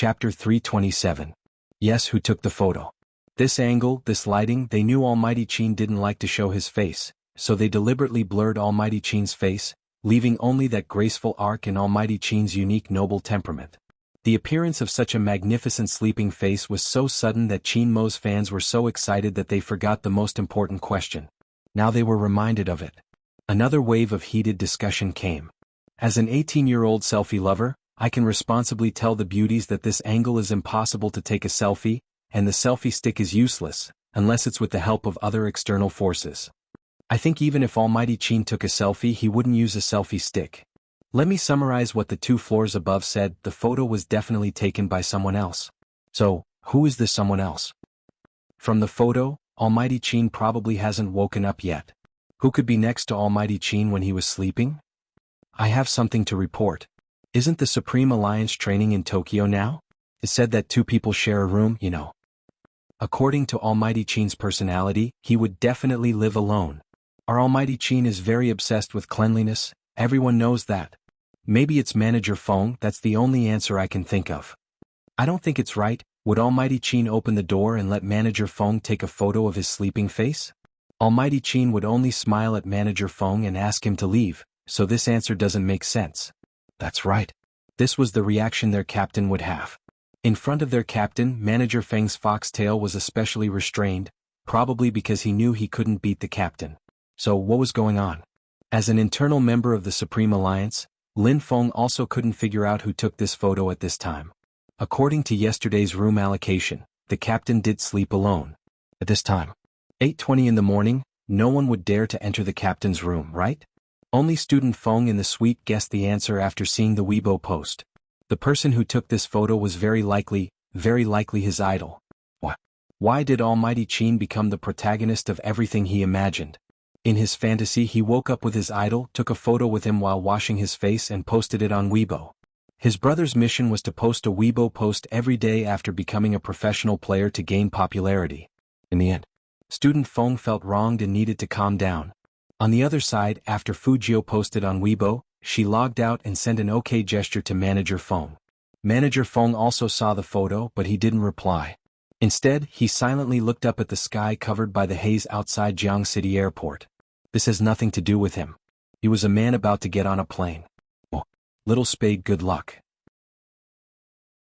Chapter 327. Yes, who took the photo? This angle, this lighting, they knew Almighty Qin didn't like to show his face, so they deliberately blurred Almighty Qin's face, leaving only that graceful arc in Almighty Qin's unique noble temperament. The appearance of such a magnificent sleeping face was so sudden that Qin Mo's fans were so excited that they forgot the most important question. Now they were reminded of it. Another wave of heated discussion came. As an 18-year-old selfie lover, I can responsibly tell the beauties that this angle is impossible to take a selfie, and the selfie stick is useless, unless it's with the help of other external forces. I think even if Almighty Qin took a selfie, he wouldn't use a selfie stick. Let me summarize what the 2 floors above said. The photo was definitely taken by someone else. So, who is this someone else? From the photo, Almighty Qin probably hasn't woken up yet. Who could be next to Almighty Qin when he was sleeping? I have something to report. Isn't the Supreme Alliance training in Tokyo now? It's said that 2 people share a room, you know. According to Almighty Qin's personality, he would definitely live alone. Our Almighty Qin is very obsessed with cleanliness, everyone knows that. Maybe it's Manager Feng. That's the only answer I can think of. I don't think it's right. Would Almighty Qin open the door and let Manager Feng take a photo of his sleeping face? Almighty Qin would only smile at Manager Feng and ask him to leave, so this answer doesn't make sense. That's right. This was the reaction their captain would have. In front of their captain, Manager Feng's foxtail was especially restrained, probably because he knew he couldn't beat the captain. So what was going on? As an internal member of the Supreme Alliance, Lin Feng also couldn't figure out who took this photo at this time. According to yesterday's room allocation, the captain did sleep alone. At this time, 8:20 in the morning, no one would dare to enter the captain's room, right? Only student Feng in the suite guessed the answer after seeing the Weibo post. The person who took this photo was very likely his idol. What? Why did Almighty Qin become the protagonist of everything he imagined? In his fantasy, he woke up with his idol, took a photo with him while washing his face and posted it on Weibo. His brother's mission was to post a Weibo post every day after becoming a professional player to gain popularity. In the end, student Feng felt wronged and needed to calm down. On the other side, after Fujio posted on Weibo, she logged out and sent an OK gesture to Manager Feng. Manager Feng also saw the photo, but he didn't reply. Instead, he silently looked up at the sky covered by the haze outside Jiang City Airport. This has nothing to do with him. He was a man about to get on a plane. Oh, little spade, good luck.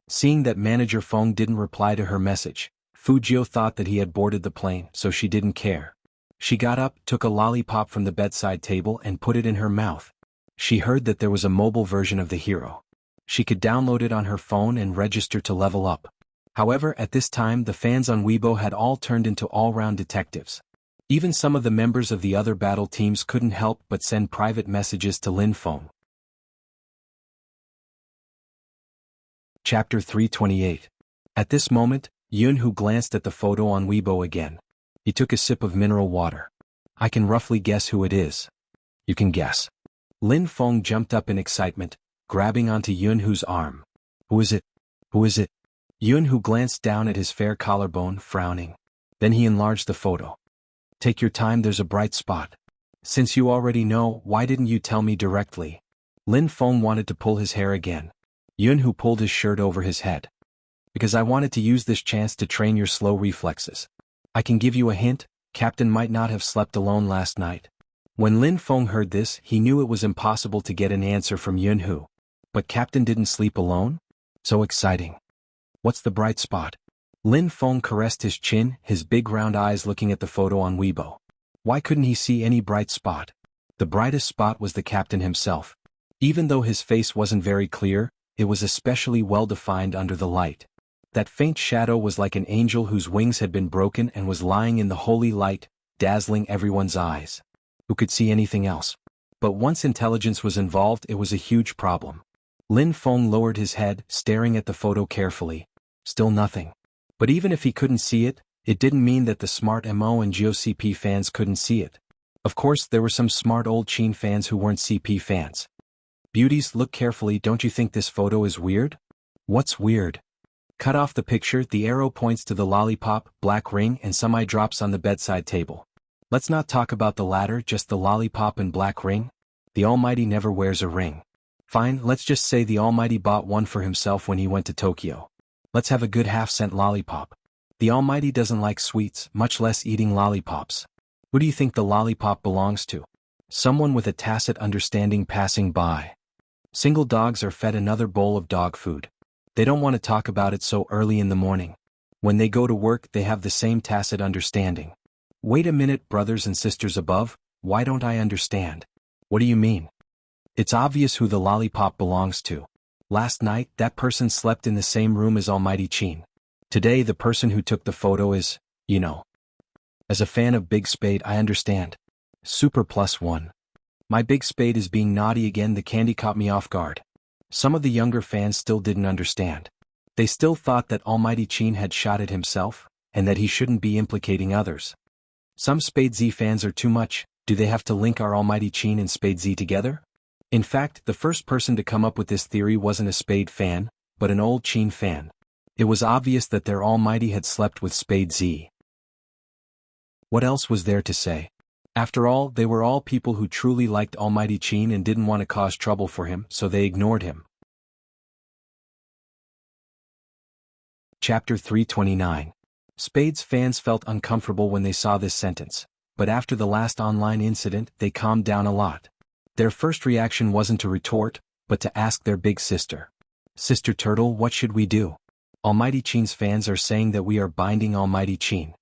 Seeing that Manager Feng didn't reply to her message, Fujio thought that he had boarded the plane, so she didn't care. She got up, took a lollipop from the bedside table and put it in her mouth. She heard that there was a mobile version of the hero. She could download it on her phone and register to level up. However, at this time the fans on Weibo had all turned into all-round detectives. Even some of the members of the other battle teams couldn't help but send private messages to Lin Feng. Chapter 328. At this moment, Yunhu glanced at the photo on Weibo again. He took a sip of mineral water. I can roughly guess who it is. You can guess. Lin Feng jumped up in excitement, grabbing onto Yunhu's arm. Who is it? Who is it? Yunhu glanced down at his fair collarbone, frowning. Then he enlarged the photo. Take your time, there's a bright spot. Since you already know, why didn't you tell me directly? Lin Feng wanted to pull his hair again. Yunhu pulled his shirt over his head. Because I wanted to use this chance to train your slow reflexes. I can give you a hint, Captain might not have slept alone last night. When Lin Feng heard this, he knew it was impossible to get an answer from Yunhu. But Captain didn't sleep alone? So exciting. What's the bright spot? Lin Feng caressed his chin, his big round eyes looking at the photo on Weibo. Why couldn't he see any bright spot? The brightest spot was the captain himself. Even though his face wasn't very clear, it was especially well defined under the light. That faint shadow was like an angel whose wings had been broken and was lying in the holy light, dazzling everyone's eyes. Who could see anything else? But once intelligence was involved, it was a huge problem. Lin Feng lowered his head, staring at the photo carefully. Still nothing. But even if he couldn't see it, it didn't mean that the smart MO and GeoCP fans couldn't see it. Of course, there were some smart old Qin fans who weren't CP fans. Beauties, look carefully, don't you think this photo is weird? What's weird? Cut off the picture, the arrow points to the lollipop, black ring and some eye drops on the bedside table. Let's not talk about the latter, just the lollipop and black ring. The Almighty never wears a ring. Fine, let's just say the Almighty bought one for himself when he went to Tokyo. Let's have a good half-cent lollipop. The Almighty doesn't like sweets, much less eating lollipops. Who do you think the lollipop belongs to? Someone with a tacit understanding passing by. Single dogs are fed another bowl of dog food. They don't want to talk about it so early in the morning. When they go to work, they have the same tacit understanding. Wait a minute, brothers and sisters above, why don't I understand? What do you mean? It's obvious who the lollipop belongs to. Last night, that person slept in the same room as Almighty Qin. Today, the person who took the photo is, you know. As a fan of Big Spade, I understand. Super +1. My Big Spade is being naughty again. The candy caught me off guard. Some of the younger fans still didn't understand. They still thought that Almighty Qin had shot it himself, and that he shouldn't be implicating others. Some Spade Z fans are too much. Do they have to link our Almighty Qin and Spade Z together? In fact, the first person to come up with this theory wasn't a Spade fan, but an old Qin fan. It was obvious that their Almighty had slept with Spade Z. What else was there to say? After all, they were all people who truly liked Almighty Qin and didn't want to cause trouble for him, so they ignored him. Chapter 329. Spade's fans felt uncomfortable when they saw this sentence, but after the last online incident, they calmed down a lot. Their first reaction wasn't to retort, but to ask their big sister. Sister Turtle, what should we do? Almighty Qin's fans are saying that we are binding Almighty Qin.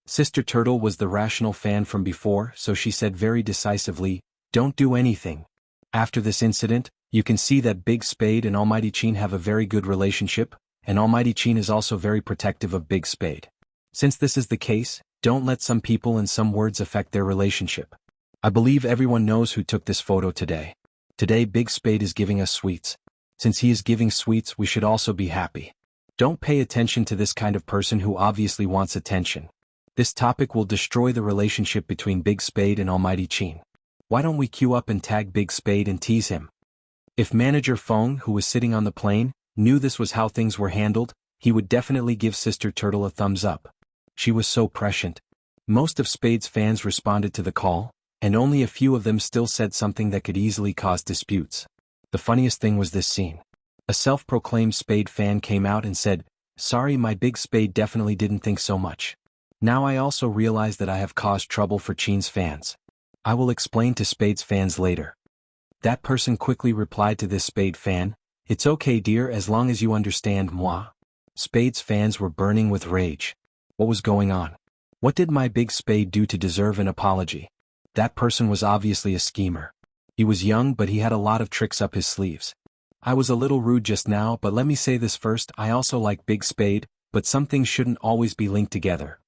Sister Turtle was the rational fan from before, so she said very decisively, don't do anything. After this incident, you can see that Big Spade and Almighty Qin have a very good relationship, and Almighty Qin is also very protective of Big Spade. Since this is the case, don't let some people and some words affect their relationship. I believe everyone knows who took this photo today. Today Big Spade is giving us sweets. Since he is giving sweets, we should also be happy. Don't pay attention to this kind of person who obviously wants attention. This topic will destroy the relationship between Big Spade and Almighty Qin. Why don't we queue up and tag Big Spade and tease him? If Manager Feng, who was sitting on the plane, knew this was how things were handled, he would definitely give Sister Turtle a thumbs up. She was so prescient. Most of Spade's fans responded to the call, and only a few of them still said something that could easily cause disputes. The funniest thing was this scene. A self-proclaimed Spade fan came out and said, "Sorry, my Big Spade definitely didn't think so much. Now I also realize that I have caused trouble for Qin's fans. I will explain to Spade's fans later." That person quickly replied to this Spade fan, "It's okay dear, as long as you understand moi." Spade's fans were burning with rage. What was going on? What did my Big Spade do to deserve an apology? That person was obviously a schemer. He was young, but he had a lot of tricks up his sleeves. I was a little rude just now, but let me say this first, I also like Big Spade, but some things shouldn't always be linked together.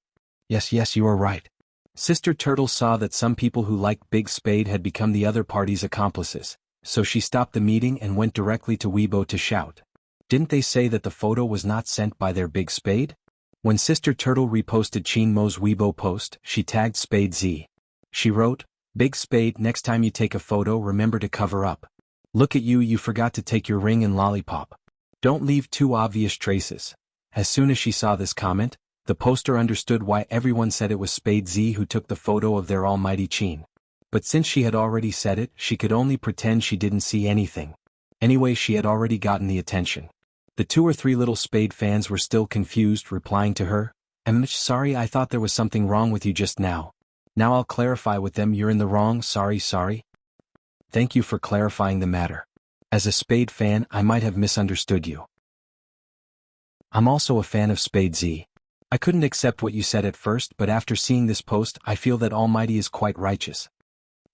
Yes, you are right. Sister Turtle saw that some people who liked Big Spade had become the other party's accomplices, so she stopped the meeting and went directly to Weibo to shout. Didn't they say that the photo was not sent by their Big Spade? When Sister Turtle reposted Qin Mo's Weibo post, she tagged Spade Z. She wrote, "Big Spade, next time you take a photo, remember to cover up. Look at you forgot to take your ring and lollipop. Don't leave too obvious traces." As soon as she saw this comment, the poster understood why everyone said it was Spade Z who took the photo of their Almighty Qin. But since she had already said it, she could only pretend she didn't see anything. Anyway, she had already gotten the attention. The 2 or 3 little Spade fans were still confused, replying to her, "Sorry, I thought there was something wrong with you just now. Now I'll clarify with them, you're in the wrong, sorry. Thank you for clarifying the matter. As a Spade fan, I might have misunderstood you. I'm also a fan of Spade Z. I couldn't accept what you said at first, but after seeing this post, I feel that Almighty is quite righteous."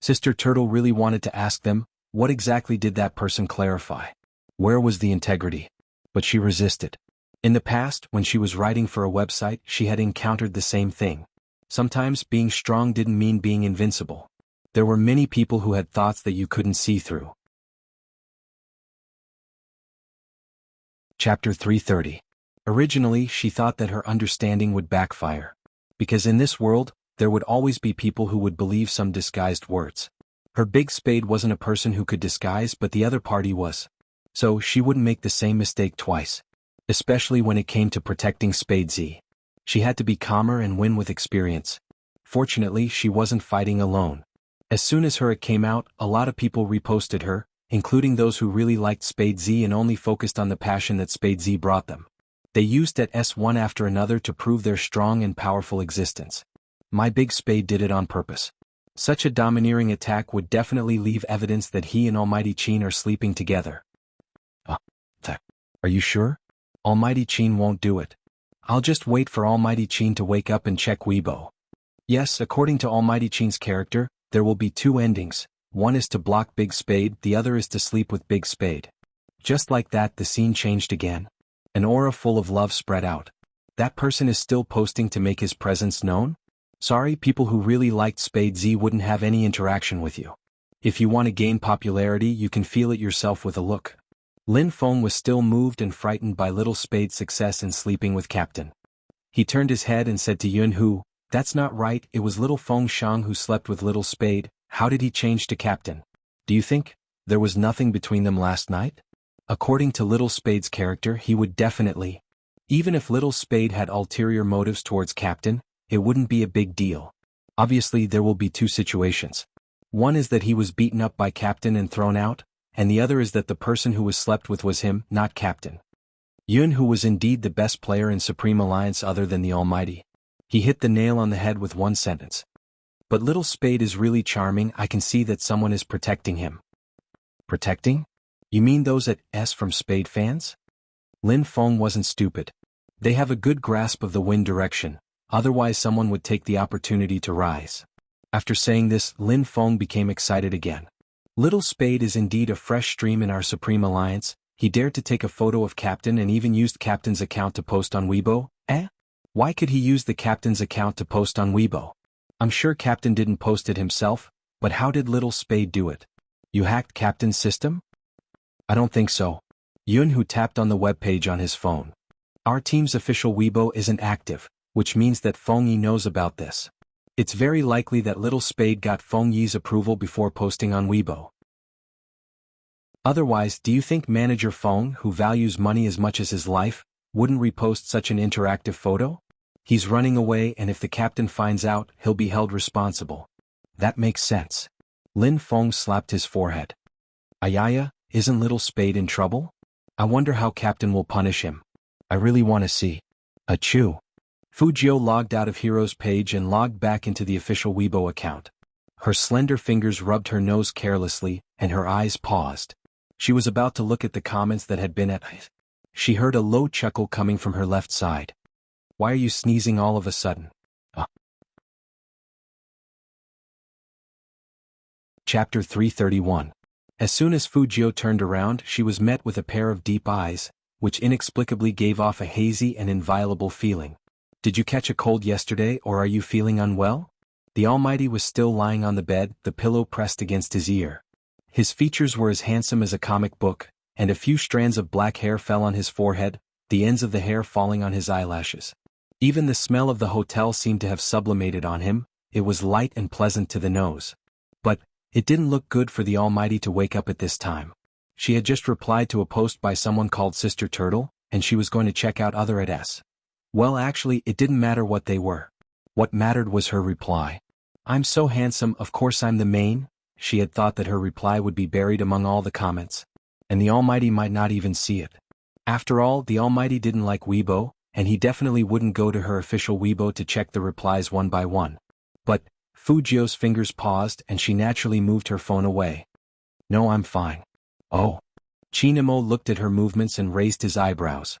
Sister Turtle really wanted to ask them, what exactly did that person clarify? Where was the integrity? But she resisted. In the past, when she was writing for a website, she had encountered the same thing. Sometimes being strong didn't mean being invincible. There were many people who had thoughts that you couldn't see through. Chapter 330. Originally, she thought that her understanding would backfire. Because in this world, there would always be people who would believe some disguised words. Her Big Spade wasn't a person who could disguise, but the other party was. So she wouldn't make the same mistake twice. Especially when it came to protecting Spade Z. She had to be calmer and win with experience. Fortunately, she wasn't fighting alone. As soon as her it came out, a lot of people reposted her, including those who really liked Spade Z and only focused on the passion that Spade Z brought them. They used it s one after another to prove their strong and powerful existence. My big spade did it on purpose. Such a domineering attack would definitely leave evidence that he and Almighty Qin are sleeping together. Are you sure? Almighty Qin won't do it. I'll just wait for Almighty Qin to wake up and check Weibo. Yes, according to Almighty Qin's character, there will be two endings. One is to block Big Spade, the other is to sleep with Big Spade. Just like that, the scene changed again. An aura full of love spread out. That person is still posting to make his presence known? Sorry, people who really liked Spade Z wouldn't have any interaction with you. If you want to gain popularity, you can feel it yourself with a look. Lin Feng was still moved and frightened by Little Spade's success in sleeping with Captain. He turned his head and said to Yun Hu, "That's not right, it was Little Feng Shang who slept with Little Spade. How did he change to Captain? Do you think there was nothing between them last night?" According to Little Spade's character, he would definitely. Even if Little Spade had ulterior motives towards Captain, it wouldn't be a big deal. Obviously, there will be two situations. One is that he was beaten up by Captain and thrown out, and the other is that the person who was slept with was him, not Captain. Yun Hu was indeed the best player in Supreme Alliance other than the Almighty. He hit the nail on the head with one sentence. But Little Spade is really charming. I can see that someone is protecting him. Protecting? You mean those at S from Spade fans? Lin Feng wasn't stupid. They have a good grasp of the wind direction, otherwise someone would take the opportunity to rise. After saying this, Lin Feng became excited again. Little Spade is indeed a fresh stream in our Supreme Alliance. He dared to take a photo of Captain and even used Captain's account to post on Weibo. Why could he use the Captain's account to post on Weibo? I'm sure Captain didn't post it himself, but how did Little Spade do it? You hacked Captain's system? I don't think so. Yun Hu tapped on the webpage on his phone. Our team's official Weibo isn't active, which means that Feng Yi knows about this. It's very likely that Little Spade got Feng Yi's approval before posting on Weibo. Otherwise, do you think Manager Feng, who values money as much as his life, wouldn't repost such an interactive photo? He's running away, and if the Captain finds out, he'll be held responsible. That makes sense. Lin Feng slapped his forehead. Ayaya, isn't Little Spade in trouble? I wonder how Captain will punish him. I really want to see. Achoo. Fujio logged out of Hero's page and logged back into the official Weibo account. Her slender fingers rubbed her nose carelessly, and her eyes paused. She was about to look at the comments that had been at. She heard a low chuckle coming from her left side. Why are you sneezing all of a sudden? Chapter 331. As soon as Fujio turned around, she was met with a pair of deep eyes, which inexplicably gave off a hazy and inviolable feeling. Did you catch a cold yesterday, or are you feeling unwell? The Almighty was still lying on the bed, the pillow pressed against his ear. His features were as handsome as a comic book, and a few strands of black hair fell on his forehead, the ends of the hair falling on his eyelashes. Even the smell of the hotel seemed to have sublimated on him. It was light and pleasant to the nose. But it didn't look good for the Almighty to wake up at this time. She had just replied to a post by someone called Sister Turtle, and she was going to check out other at S. Well, actually, it didn't matter what they were. What mattered was her reply. I'm so handsome, of course I'm the main. She had thought that her reply would be buried among all the comments, and the Almighty might not even see it. After all, the Almighty didn't like Weibo, and he definitely wouldn't go to her official Weibo to check the replies one by one. But Fujio's fingers paused and she naturally moved her phone away. No, I'm fine. Oh. Chinamo looked at her movements and raised his eyebrows.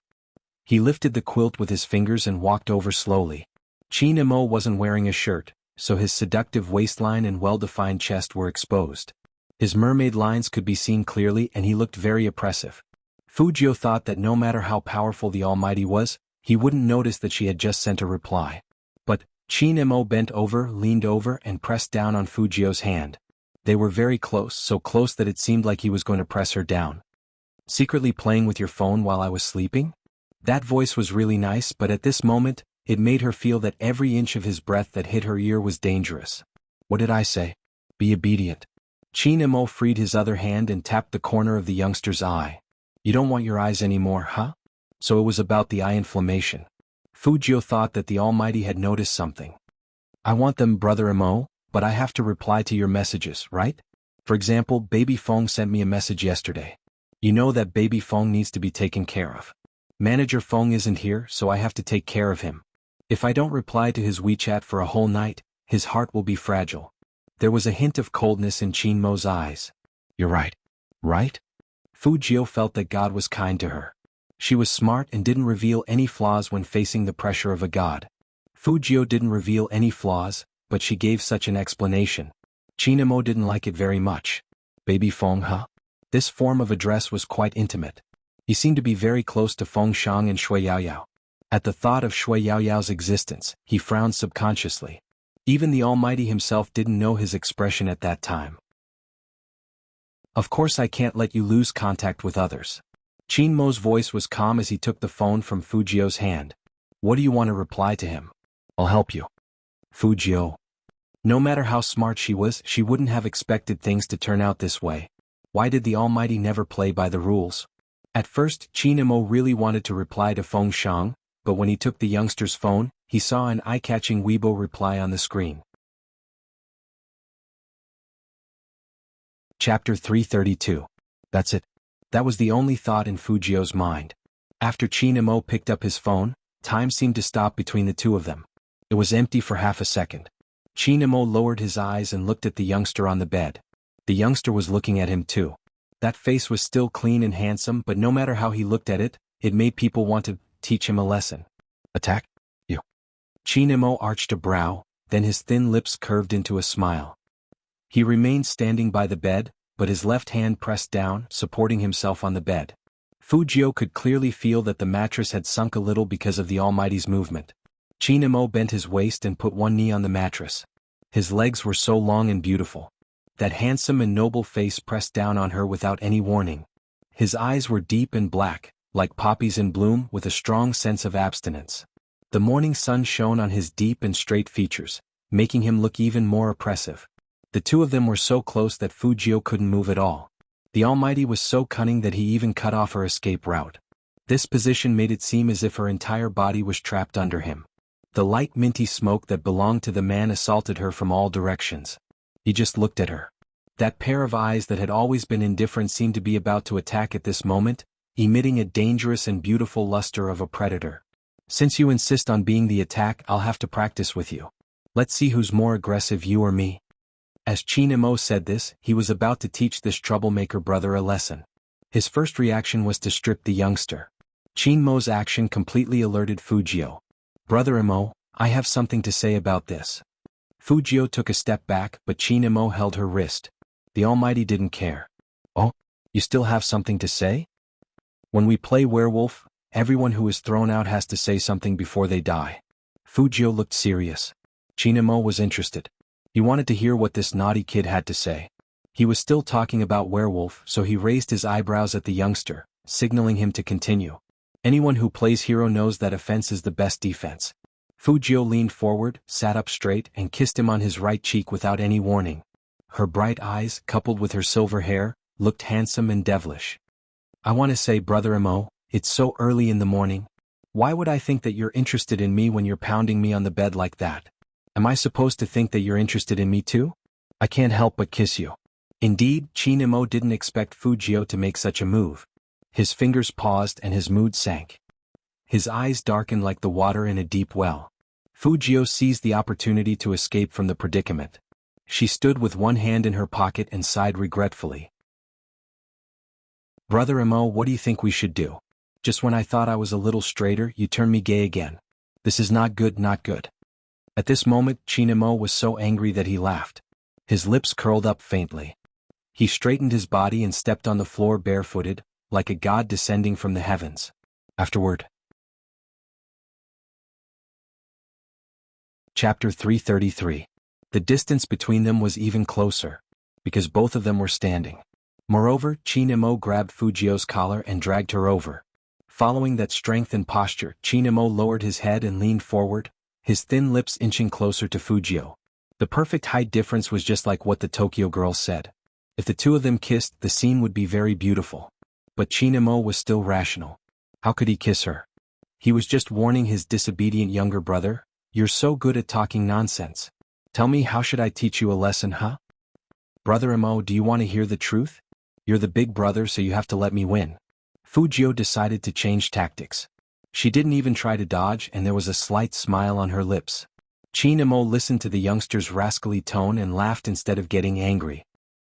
He lifted the quilt with his fingers and walked over slowly. Chinamo wasn't wearing a shirt, so his seductive waistline and well-defined chest were exposed. His mermaid lines could be seen clearly and he looked very oppressive. Fujio thought that no matter how powerful the Almighty was, he wouldn't notice that she had just sent a reply. But Chinamo bent over, leaned over, and pressed down on Fujio's hand. They were very close, so close that it seemed like he was going to press her down. Secretly playing with your phone while I was sleeping? That voice was really nice, but at this moment, it made her feel that every inch of his breath that hit her ear was dangerous. What did I say? Be obedient. Chinamo freed his other hand and tapped the corner of the youngster's eye. You don't want your eyes anymore, huh? So it was about the eye inflammation. Fujio thought that the Almighty had noticed something. I want them, Brother Imo, but I have to reply to your messages, right? For example, Baby Feng sent me a message yesterday. You know that Baby Feng needs to be taken care of. Manager Feng isn't here, so I have to take care of him. If I don't reply to his WeChat for a whole night, his heart will be fragile. There was a hint of coldness in Qin Mo's eyes. You're right. Right? Fu Jiu felt that God was kind to her. She was smart and didn't reveal any flaws when facing the pressure of a god. Fu Jiu didn't reveal any flaws, but she gave such an explanation. Qin Mo didn't like it very much. Baby Feng, huh? This form of address was quite intimate. He seemed to be very close to Feng Shang and Shui Yaoyao. At the thought of Shui Yaoyao's existence, he frowned subconsciously. Even the Almighty himself didn't know his expression at that time. Of course I can't let you lose contact with others. Qin Mo's voice was calm as he took the phone from Fu Jiu's hand. What do you want to reply to him? I'll help you. Fu Jiu. No matter how smart she was, she wouldn't have expected things to turn out this way. Why did the Almighty never play by the rules? At first, Qin Mo really wanted to reply to Feng Shang, but when he took the youngster's phone, he saw an eye-catching Weibo reply on the screen. Chapter 332. That's it. That was the only thought in Fu Jiu's mind. After Qin Mo picked up his phone, time seemed to stop between the two of them. It was empty for half a second. Qin Mo lowered his eyes and looked at the youngster on the bed. The youngster was looking at him too. That face was still clean and handsome, but no matter how he looked at it, it made people want to teach him a lesson. Attack? You. Qin Mo arched a brow, then his thin lips curved into a smile. He remained standing by the bed, but his left hand pressed down, supporting himself on the bed. Fu Jiu could clearly feel that the mattress had sunk a little because of the Almighty's movement. Qin Mo bent his waist and put one knee on the mattress. His legs were so long and beautiful. That handsome and noble face pressed down on her without any warning. His eyes were deep and black, like poppies in bloom, with a strong sense of abstinence. The morning sun shone on his deep and straight features, making him look even more oppressive. The two of them were so close that Fu Jiu couldn't move at all. The Almighty was so cunning that he even cut off her escape route. This position made it seem as if her entire body was trapped under him. The light minty smoke that belonged to the man assaulted her from all directions. He just looked at her. That pair of eyes that had always been indifferent seemed to be about to attack at this moment, emitting a dangerous and beautiful luster of a predator. Since you insist on being the attack, I'll have to practice with you. Let's see who's more aggressive, you or me. As Qin Mo said this, he was about to teach this troublemaker brother a lesson. His first reaction was to strip the youngster. Qin Mo's action completely alerted Fu Jiu. Brother Mo, I have something to say about this. Fu Jiu took a step back, but Qin Mo held her wrist. The Almighty didn't care. Oh, you still have something to say? When we play werewolf, everyone who is thrown out has to say something before they die. Fu Jiu looked serious. Qin Mo was interested. He wanted to hear what this naughty kid had to say. He was still talking about werewolf, so he raised his eyebrows at the youngster, signaling him to continue. Anyone who plays hero knows that offense is the best defense. Fu Jiu leaned forward, sat up straight, and kissed him on his right cheek without any warning. Her bright eyes, coupled with her silver hair, looked handsome and devilish. I want to say, Brother Mo, it's so early in the morning. Why would I think that you're interested in me when you're pounding me on the bed like that? Am I supposed to think that you're interested in me too? I can't help but kiss you. Indeed, Qin Mo didn't expect Fu Jiu to make such a move. His fingers paused and his mood sank. His eyes darkened like the water in a deep well. Fu Jiu seized the opportunity to escape from the predicament. She stood with one hand in her pocket and sighed regretfully. Brother Mo, what do you think we should do? Just when I thought I was a little straighter, you turn me gay again. This is not good, not good. At this moment, Qin Mo was so angry that he laughed. His lips curled up faintly. He straightened his body and stepped on the floor barefooted, like a god descending from the heavens. Afterward. Chapter 333. The distance between them was even closer, because both of them were standing. Moreover, Qin Mo grabbed Fu Jiu's collar and dragged her over. Following that strength and posture, Qin Mo lowered his head and leaned forward, his thin lips inching closer to Fu Jiu. The perfect height difference was just like what the Tokyo girls said. If the two of them kissed, the scene would be very beautiful. But Qin Mo was still rational. How could he kiss her? He was just warning his disobedient younger brother. You're so good at talking nonsense. Tell me, how should I teach you a lesson, huh? Brother Mo, do you want to hear the truth? You're the big brother, so you have to let me win. Fujio decided to change tactics. She didn't even try to dodge, and there was a slight smile on her lips. Chin Imo listened to the youngster's rascally tone and laughed instead of getting angry.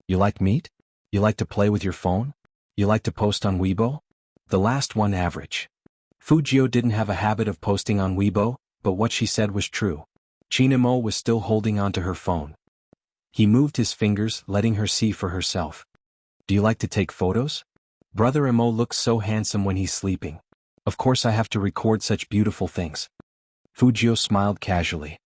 You like meat? You like to play with your phone? You like to post on Weibo? The last one average. Fujio didn't have a habit of posting on Weibo, but what she said was true. Chin Imo was still holding onto her phone. He moved his fingers, letting her see for herself. Do you like to take photos? Brother Imo looks so handsome when he's sleeping. Of course I have to record such beautiful things. Fujio smiled casually.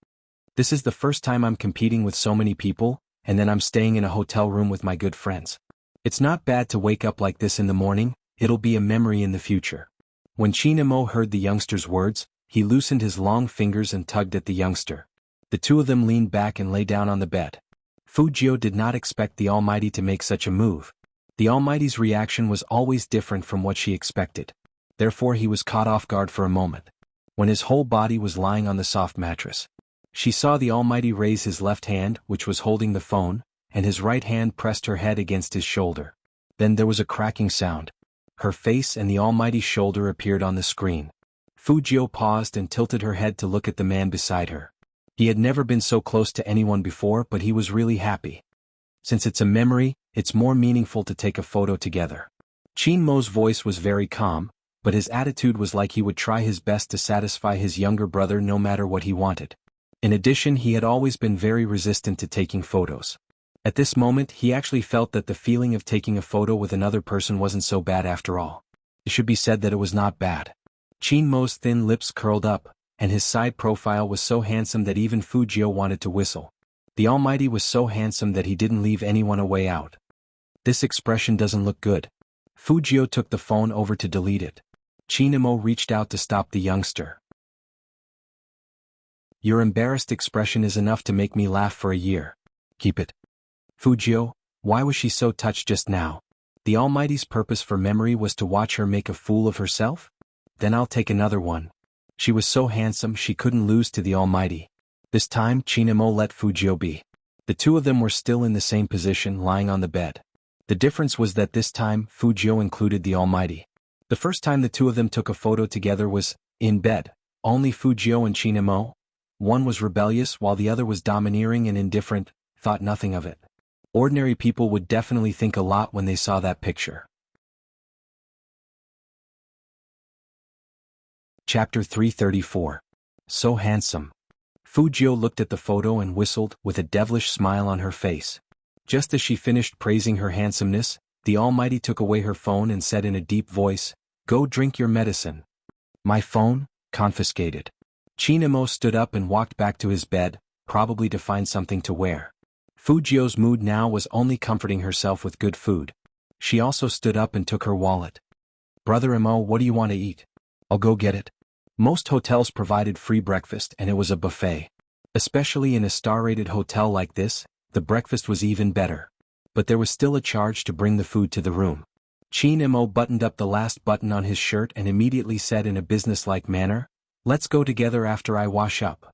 This is the first time I'm competing with so many people, and then I'm staying in a hotel room with my good friends. It's not bad to wake up like this in the morning, it'll be a memory in the future. When Chin Imo heard the youngster's words, he loosened his long fingers and tugged at the youngster. The two of them leaned back and lay down on the bed. Fujio did not expect the Almighty to make such a move. The Almighty's reaction was always different from what she expected. Therefore he was caught off guard for a moment. When his whole body was lying on the soft mattress, she saw the Almighty raise his left hand, which was holding the phone, and his right hand pressed her head against his shoulder. Then there was a cracking sound. Her face and the Almighty's shoulder appeared on the screen. Fujio paused and tilted her head to look at the man beside her. He had never been so close to anyone before, but he was really happy. Since it's a memory, it's more meaningful to take a photo together. Chin Mo's voice was very calm, but his attitude was like he would try his best to satisfy his younger brother no matter what he wanted. In addition, he had always been very resistant to taking photos. At this moment, he actually felt that the feeling of taking a photo with another person wasn't so bad after all. It should be said that it was not bad. Chin Mo's thin lips curled up, and his side profile was so handsome that even Fujio wanted to whistle. The Almighty was so handsome that he didn't leave anyone a way out. This expression doesn't look good. Fujio took the phone over to delete it. Chin Imo reached out to stop the youngster. Your embarrassed expression is enough to make me laugh for a year. Keep it. Fujio, why was she so touched just now? The Almighty's purpose for memory was to watch her make a fool of herself? Then I'll take another one. She was so handsome she couldn't lose to the Almighty. This time Chin Imo let Fujio be. The two of them were still in the same position, lying on the bed. The difference was that this time Fujio included the Almighty. The first time the two of them took a photo together was in bed. Only Fujio and Chin Imo. One was rebellious while the other was domineering and indifferent, thought nothing of it. Ordinary people would definitely think a lot when they saw that picture. Chapter 334. So handsome. Fujio looked at the photo and whistled with a devilish smile on her face. Just as she finished praising her handsomeness, the Almighty took away her phone and said in a deep voice, "Go drink your medicine." My phone? Confiscated. Chin Imo stood up and walked back to his bed, probably to find something to wear. Fujio's mood now was only comforting herself with good food. She also stood up and took her wallet. Brother Imo, what do you want to eat? I'll go get it. Most hotels provided free breakfast and it was a buffet. Especially in a star-rated hotel like this, the breakfast was even better. But there was still a charge to bring the food to the room. Chin Imo buttoned up the last button on his shirt and immediately said in a businesslike manner, "Let's go together after I wash up."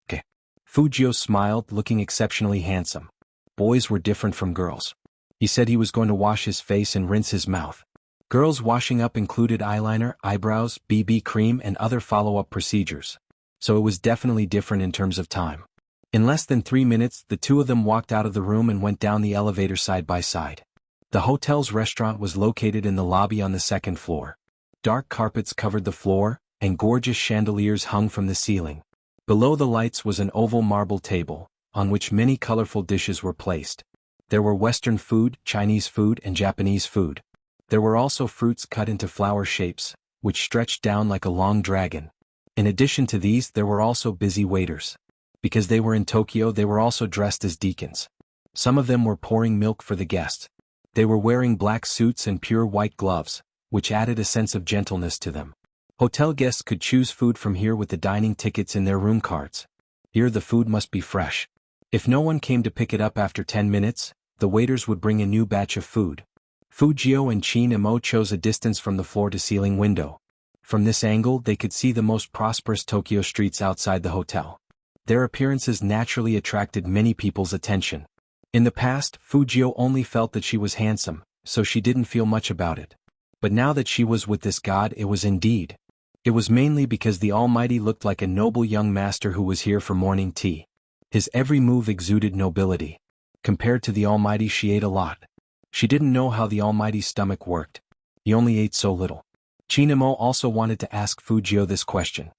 Okay. Fujio smiled, looking exceptionally handsome. Boys were different from girls. He said he was going to wash his face and rinse his mouth. Girls' washing up included eyeliner, eyebrows, BB cream and other follow-up procedures. So it was definitely different in terms of time. In less than 3 minutes, the two of them walked out of the room and went down the elevator side by side. The hotel's restaurant was located in the lobby on the second floor. Dark carpets covered the floor, and gorgeous chandeliers hung from the ceiling. Below the lights was an oval marble table, on which many colorful dishes were placed. There were Western food, Chinese food and Japanese food. There were also fruits cut into flower shapes, which stretched down like a long dragon. In addition to these, there were also busy waiters. Because they were in Tokyo, they were also dressed as deacons. Some of them were pouring milk for the guests. They were wearing black suits and pure white gloves, which added a sense of gentleness to them. Hotel guests could choose food from here with the dining tickets in their room cards. Here the food must be fresh. If no one came to pick it up after 10 minutes, the waiters would bring a new batch of food. Fujio and Chin Imo chose a distance from the floor-to-ceiling window. From this angle they could see the most prosperous Tokyo streets outside the hotel. Their appearances naturally attracted many people's attention. In the past, Fujio only felt that she was handsome, so she didn't feel much about it. But now that she was with this god, it was indeed. It was mainly because the Almighty looked like a noble young master who was here for morning tea. His every move exuded nobility. Compared to the Almighty, she ate a lot. She didn't know how the Almighty's stomach worked. He only ate so little. Chinamo also wanted to ask Fujio this question.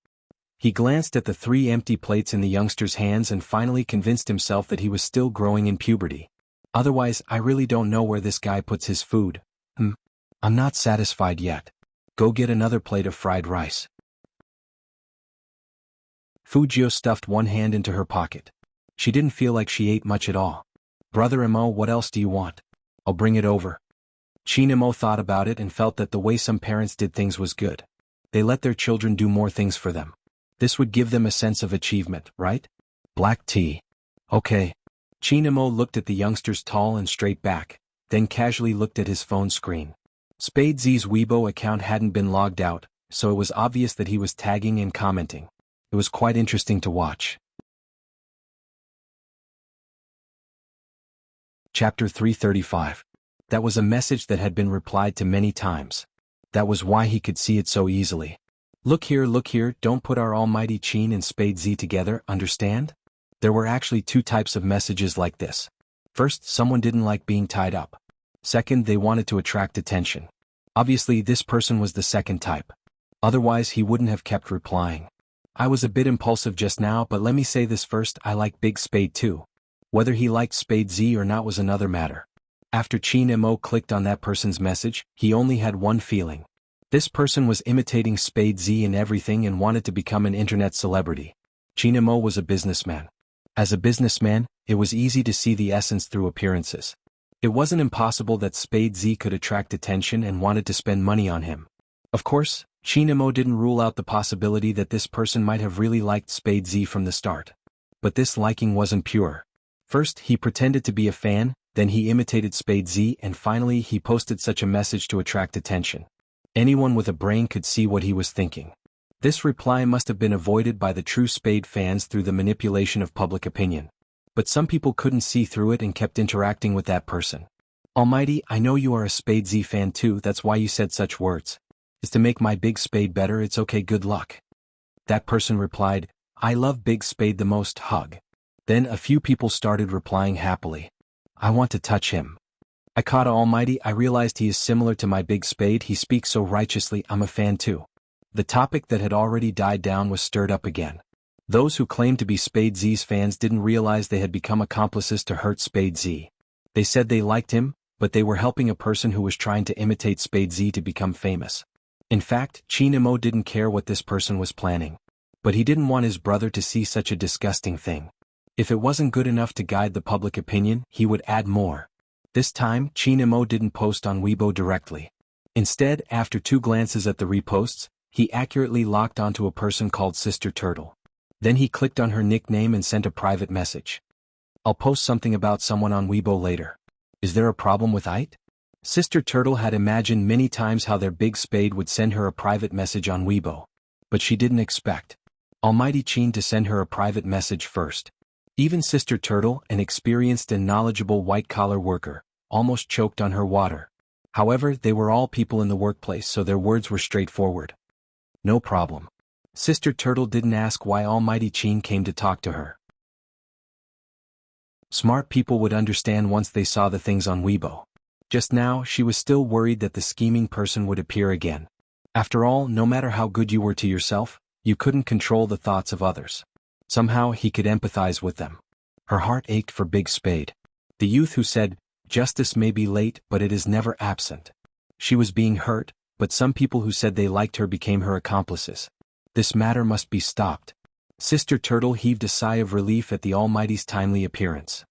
He glanced at the 3 empty plates in the youngster's hands and finally convinced himself that he was still growing in puberty. Otherwise, I really don't know where this guy puts his food. I'm not satisfied yet. Go get another plate of fried rice. Fujio stuffed one hand into her pocket. She didn't feel like she ate much at all. Brother Mo, what else do you want? I'll bring it over. Chinamo thought about it and felt that the way some parents did things was good. They let their children do more things for them. This would give them a sense of achievement, right? Black tea. Okay. Chinamo looked at the youngster's tall and straight back, then casually looked at his phone screen. Spade Z's Weibo account hadn't been logged out, so it was obvious that he was tagging and commenting. It was quite interesting to watch. Chapter 335. That was a message that had been replied to many times. That was why he could see it so easily. Look here, don't put our almighty Qin and Spade Z together, understand? There were actually 2 types of messages like this. First, someone didn't like being tied up. Second, they wanted to attract attention. Obviously, this person was the second type. Otherwise, he wouldn't have kept replying. I was a bit impulsive just now, but let me say this first, I like Big Spade too. Whether he liked Spade Z or not was another matter. After Chinamo clicked on that person's message, he only had one feeling. This person was imitating Spade Z in everything and wanted to become an internet celebrity. Chinamo was a businessman. As a businessman, it was easy to see the essence through appearances. It wasn't impossible that Spade Z could attract attention and wanted to spend money on him. Of course, Chinamo didn't rule out the possibility that this person might have really liked Spade Z from the start. But this liking wasn't pure. First, he pretended to be a fan, then he imitated Spade Z, and finally he posted such a message to attract attention. Anyone with a brain could see what he was thinking. This reply must have been avoided by the true Spade fans through the manipulation of public opinion. But some people couldn't see through it and kept interacting with that person. Almighty, I know you are a Spade Z fan too, that's why you said such words. Is to make my Big Spade better, it's okay, good luck. That person replied, I love Big Spade the most, hug. Then a few people started replying happily. I want to touch him. I caught Almighty, I realized he is similar to my Big Spade, he speaks so righteously, I'm a fan too. The topic that had already died down was stirred up again. Those who claimed to be Spade Z's fans didn't realize they had become accomplices to hurt Spade Z. They said they liked him, but they were helping a person who was trying to imitate Spade Z to become famous. In fact, Chinamo didn't care what this person was planning. But he didn't want his brother to see such a disgusting thing. If it wasn't good enough to guide the public opinion, he would add more. This time, Chinamo didn't post on Weibo directly. Instead, after 2 glances at the reposts, he accurately locked onto a person called Sister Turtle. Then he clicked on her nickname and sent a private message. I'll post something about someone on Weibo later. Is there a problem with it? Sister Turtle had imagined many times how their Big Spade would send her a private message on Weibo. But she didn't expect Almighty Qin to send her a private message first. Even Sister Turtle, an experienced and knowledgeable white-collar worker, almost choked on her water. However, they were all people in the workplace, so their words were straightforward. No problem. Sister Turtle didn't ask why Almighty Qin came to talk to her. Smart people would understand once they saw the things on Weibo. Just now, she was still worried that the scheming person would appear again. After all, no matter how good you were to yourself, you couldn't control the thoughts of others. Somehow he could empathize with them. Her heart ached for Big Spade. The youth who said, justice may be late but it is never absent. She was being hurt, but some people who said they liked her became her accomplices. This matter must be stopped. Sister Turtle heaved a sigh of relief at the Almighty's timely appearance.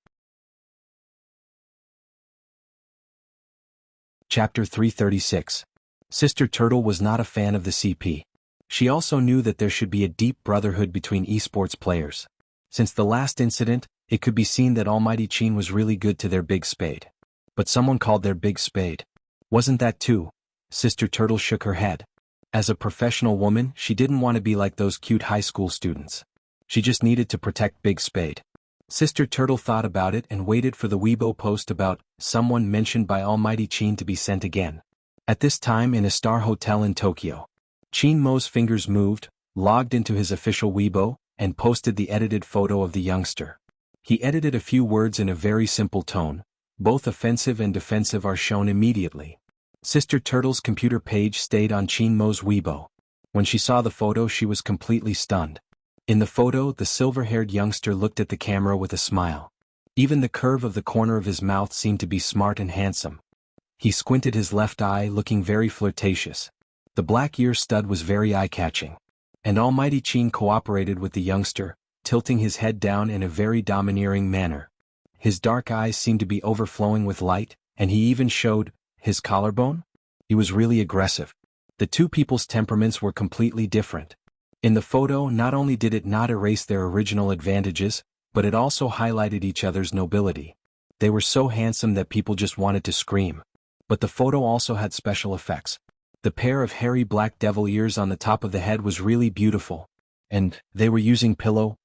Chapter 336. Sister Turtle was not a fan of the CP. She also knew that there should be a deep brotherhood between esports players. Since the last incident, it could be seen that Almighty Qin was really good to their Big Spade. But someone called their Big Spade. Wasn't that too? Sister Turtle shook her head. As a professional woman, she didn't want to be like those cute high school students. She just needed to protect Big Spade. Sister Turtle thought about it and waited for the Weibo post about someone mentioned by Almighty Qin to be sent again. At this time in a star hotel in Tokyo, Qin Mo's fingers moved, logged into his official Weibo, and posted the edited photo of the youngster. He edited a few words in a very simple tone. Both offensive and defensive are shown immediately. Sister Turtle's computer page stayed on Qin Mo's Weibo. When she saw the photo, she was completely stunned. In the photo, the silver-haired youngster looked at the camera with a smile. Even the curve of the corner of his mouth seemed to be smart and handsome. He squinted his left eye, looking very flirtatious. The black ear stud was very eye-catching. And Almighty Qin cooperated with the youngster, tilting his head down in a very domineering manner. His dark eyes seemed to be overflowing with light, and he even showed his collarbone. He was really aggressive. The two people's temperaments were completely different. In the photo, not only did it not erase their original advantages, but it also highlighted each other's nobility. They were so handsome that people just wanted to scream. But the photo also had special effects. The pair of hairy black devil ears on the top of the head was really beautiful. And they were using pillow,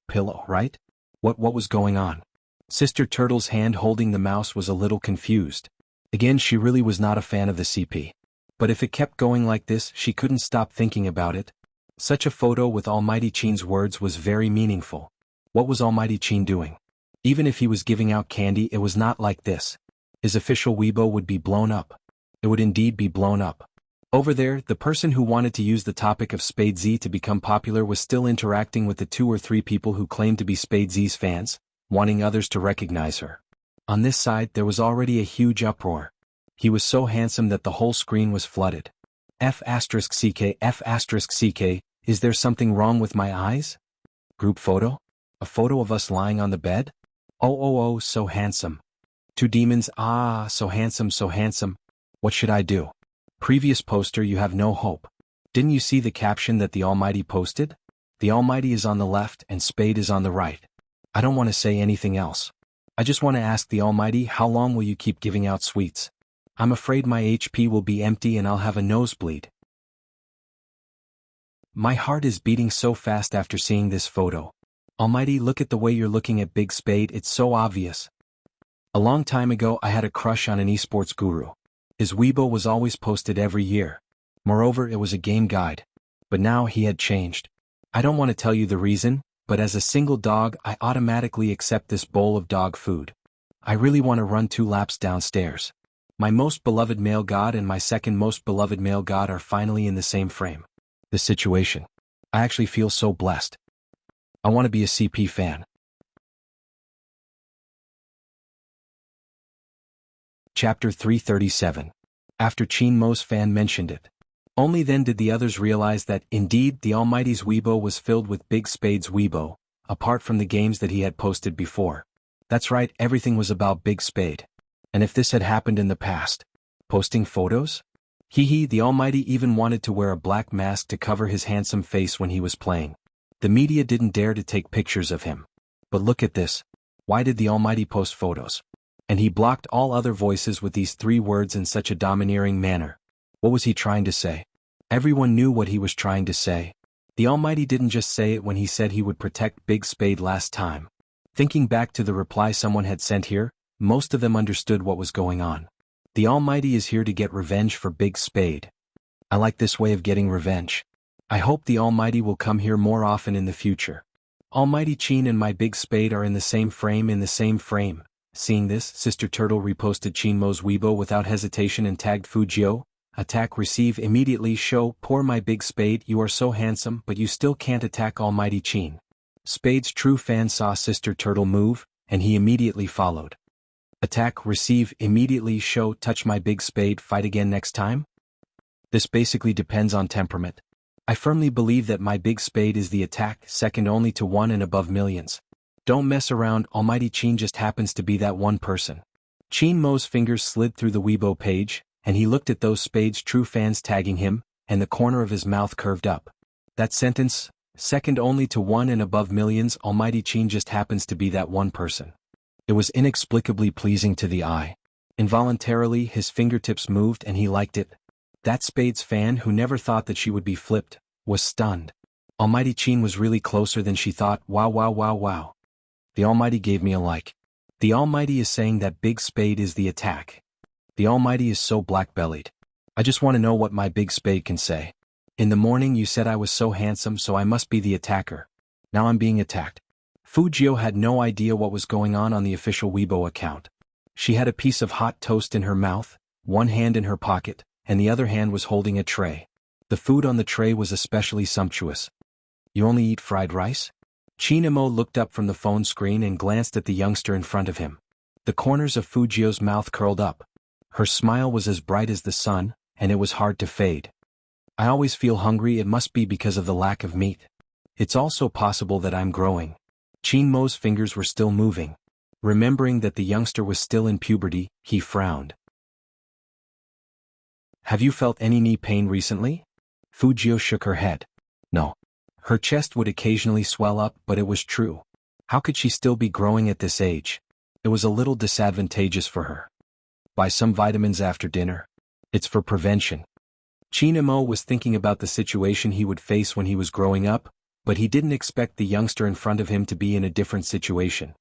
right? What was going on? Sister Turtle's hand holding the mouse was a little confused. Again, she really was not a fan of the CP. But if it kept going like this, she couldn't stop thinking about it. Such a photo with Almighty Qin's words was very meaningful. What was Almighty Qin doing? Even if he was giving out candy, it was not like this. His official Weibo would be blown up. It would indeed be blown up. Over there, the person who wanted to use the topic of Spade Z to become popular was still interacting with the 2 or 3 people who claimed to be Spade Z's fans, wanting others to recognize her. On this side, there was already a huge uproar. He was so handsome that the whole screen was flooded. F***CK, F***CK, is there something wrong with my eyes? Group photo? A photo of us lying on the bed? Oh, so handsome. 2 demons, so handsome, so handsome. What should I do? Previous poster, you have no hope. Didn't you see the caption that the Almighty posted? The Almighty is on the left and Spade is on the right. I don't want to say anything else. I just want to ask the Almighty, how long will you keep giving out sweets? I'm afraid my HP will be empty and I'll have a nosebleed. My heart is beating so fast after seeing this photo. Almighty, look at the way you're looking at Big Spade, it's so obvious. A long time ago I had a crush on an esports guru. His Weibo was always posted every year. Moreover, it was a game guide. But now he had changed. I don't want to tell you the reason, but as a single dog I automatically accept this bowl of dog food. I really want to run 2 laps downstairs. My most beloved male god and my second most beloved male god are finally in the same frame. The situation. I actually feel so blessed. I want to be a CP fan. Chapter 337. After Qin Mo's fan mentioned it. Only then did the others realize that, indeed, the Almighty's Weibo was filled with Big Spade's Weibo, apart from the games that he had posted before. That's right, everything was about Big Spade. And if this had happened in the past, posting photos? The Almighty even wanted to wear a black mask to cover his handsome face when he was playing. The media didn't dare to take pictures of him. But look at this. Why did the Almighty post photos? And he blocked all other voices with these 3 words in such a domineering manner. What was he trying to say? Everyone knew what he was trying to say. The Almighty didn't just say it when he said he would protect Big Spade last time. Thinking back to the reply someone had sent here, most of them understood what was going on. The Almighty is here to get revenge for Big Spade. I like this way of getting revenge. I hope the Almighty will come here more often in the future. Almighty Qin and my Big Spade are in the same frame. Seeing this, Sister Turtle reposted Qin Mo's Weibo without hesitation and tagged Fujio. Attack receive immediately show, poor my Big Spade, you are so handsome but you still can't attack Almighty Qin. Spade's true fan saw Sister Turtle move, and he immediately followed. Attack receive immediately show, touch my Big Spade, fight again next time? This basically depends on temperament. I firmly believe that my Big Spade is the attack, second only to 1 and above millions. Don't mess around, Almighty Qin just happens to be that one person. Qin Mo's fingers slid through the Weibo page, and he looked at those Spade's true fans tagging him, and the corner of his mouth curved up. That sentence, second only to 1 and above millions, Almighty Qin just happens to be that one person. It was inexplicably pleasing to the eye. Involuntarily, his fingertips moved and he liked it. That Spade's fan, who never thought that she would be flipped, was stunned. Almighty Qin was really closer than she thought. Wow. The Almighty gave me a like. The Almighty is saying that Big Spade is the attack. The Almighty is so black-bellied. I just want to know what my big spade can say. In the morning you said I was so handsome, so I must be the attacker. Now I'm being attacked. Fu Jiu had no idea what was going on the official Weibo account. She had a piece of hot toast in her mouth, one hand in her pocket, and the other hand was holding a tray. The food on the tray was especially sumptuous. You only eat fried rice? Chinamo looked up from the phone screen and glanced at the youngster in front of him. The corners of Fu Jiu's mouth curled up. Her smile was as bright as the sun, and it was hard to fade. I always feel hungry. It must be because of the lack of meat. It's also possible that I'm growing. Chinmo's fingers were still moving. Remembering that the youngster was still in puberty, he frowned. Have you felt any knee pain recently? Fu Jiu shook her head. No. Her chest would occasionally swell up, but it was true. How could she still be growing at this age? It was a little disadvantageous for her. Buy some vitamins after dinner. It's for prevention. Chinamo was thinking about the situation he would face when he was growing up, but he didn't expect the youngster in front of him to be in a different situation.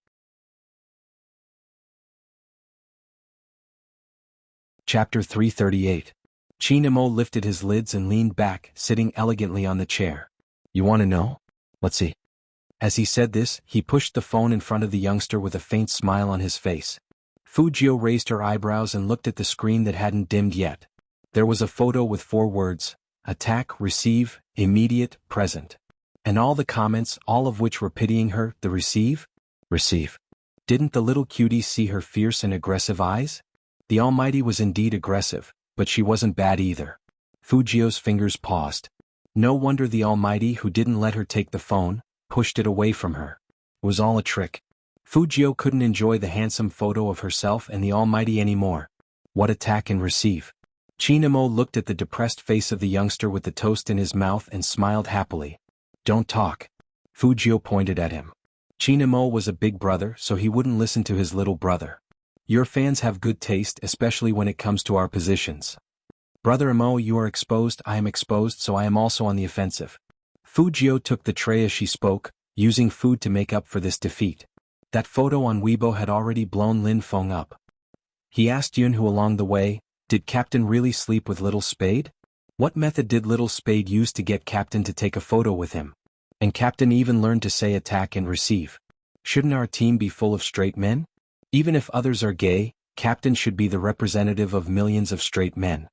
Chapter 338. Chinamo lifted his lids and leaned back, sitting elegantly on the chair. You want to know? Let's see. As he said this, he pushed the phone in front of the youngster with a faint smile on his face. Fu Jiu raised her eyebrows and looked at the screen that hadn't dimmed yet. There was a photo with 4 words: attack, receive, immediate, present. And all the comments, all of which were pitying her. The receive? Receive. Didn't the little cutie see her fierce and aggressive eyes? The Almighty was indeed aggressive, but she wasn't bad either. Fu Jiu's fingers paused. No wonder the Almighty, who didn't let her take the phone, pushed it away from her. It was all a trick. Fu Jiu couldn't enjoy the handsome photo of herself and the Almighty anymore. What attack and receive? Chinamo looked at the depressed face of the youngster with the toast in his mouth and smiled happily. Don't talk. Fu Jiu pointed at him. Chinamo was a big brother, so he wouldn't listen to his little brother. Your fans have good taste, especially when it comes to our positions. Brother Amo, you are exposed, I am exposed, so I am also on the offensive. Fu Jiu took the tray as she spoke, using food to make up for this defeat. That photo on Weibo had already blown Lin Feng up. He asked Yun, who along the way, did Captain really sleep with Little Spade? What method did Little Spade use to get Captain to take a photo with him? And Captain even learned to say attack and receive. Shouldn't our team be full of straight men? Even if others are gay, Captain should be the representative of millions of straight men.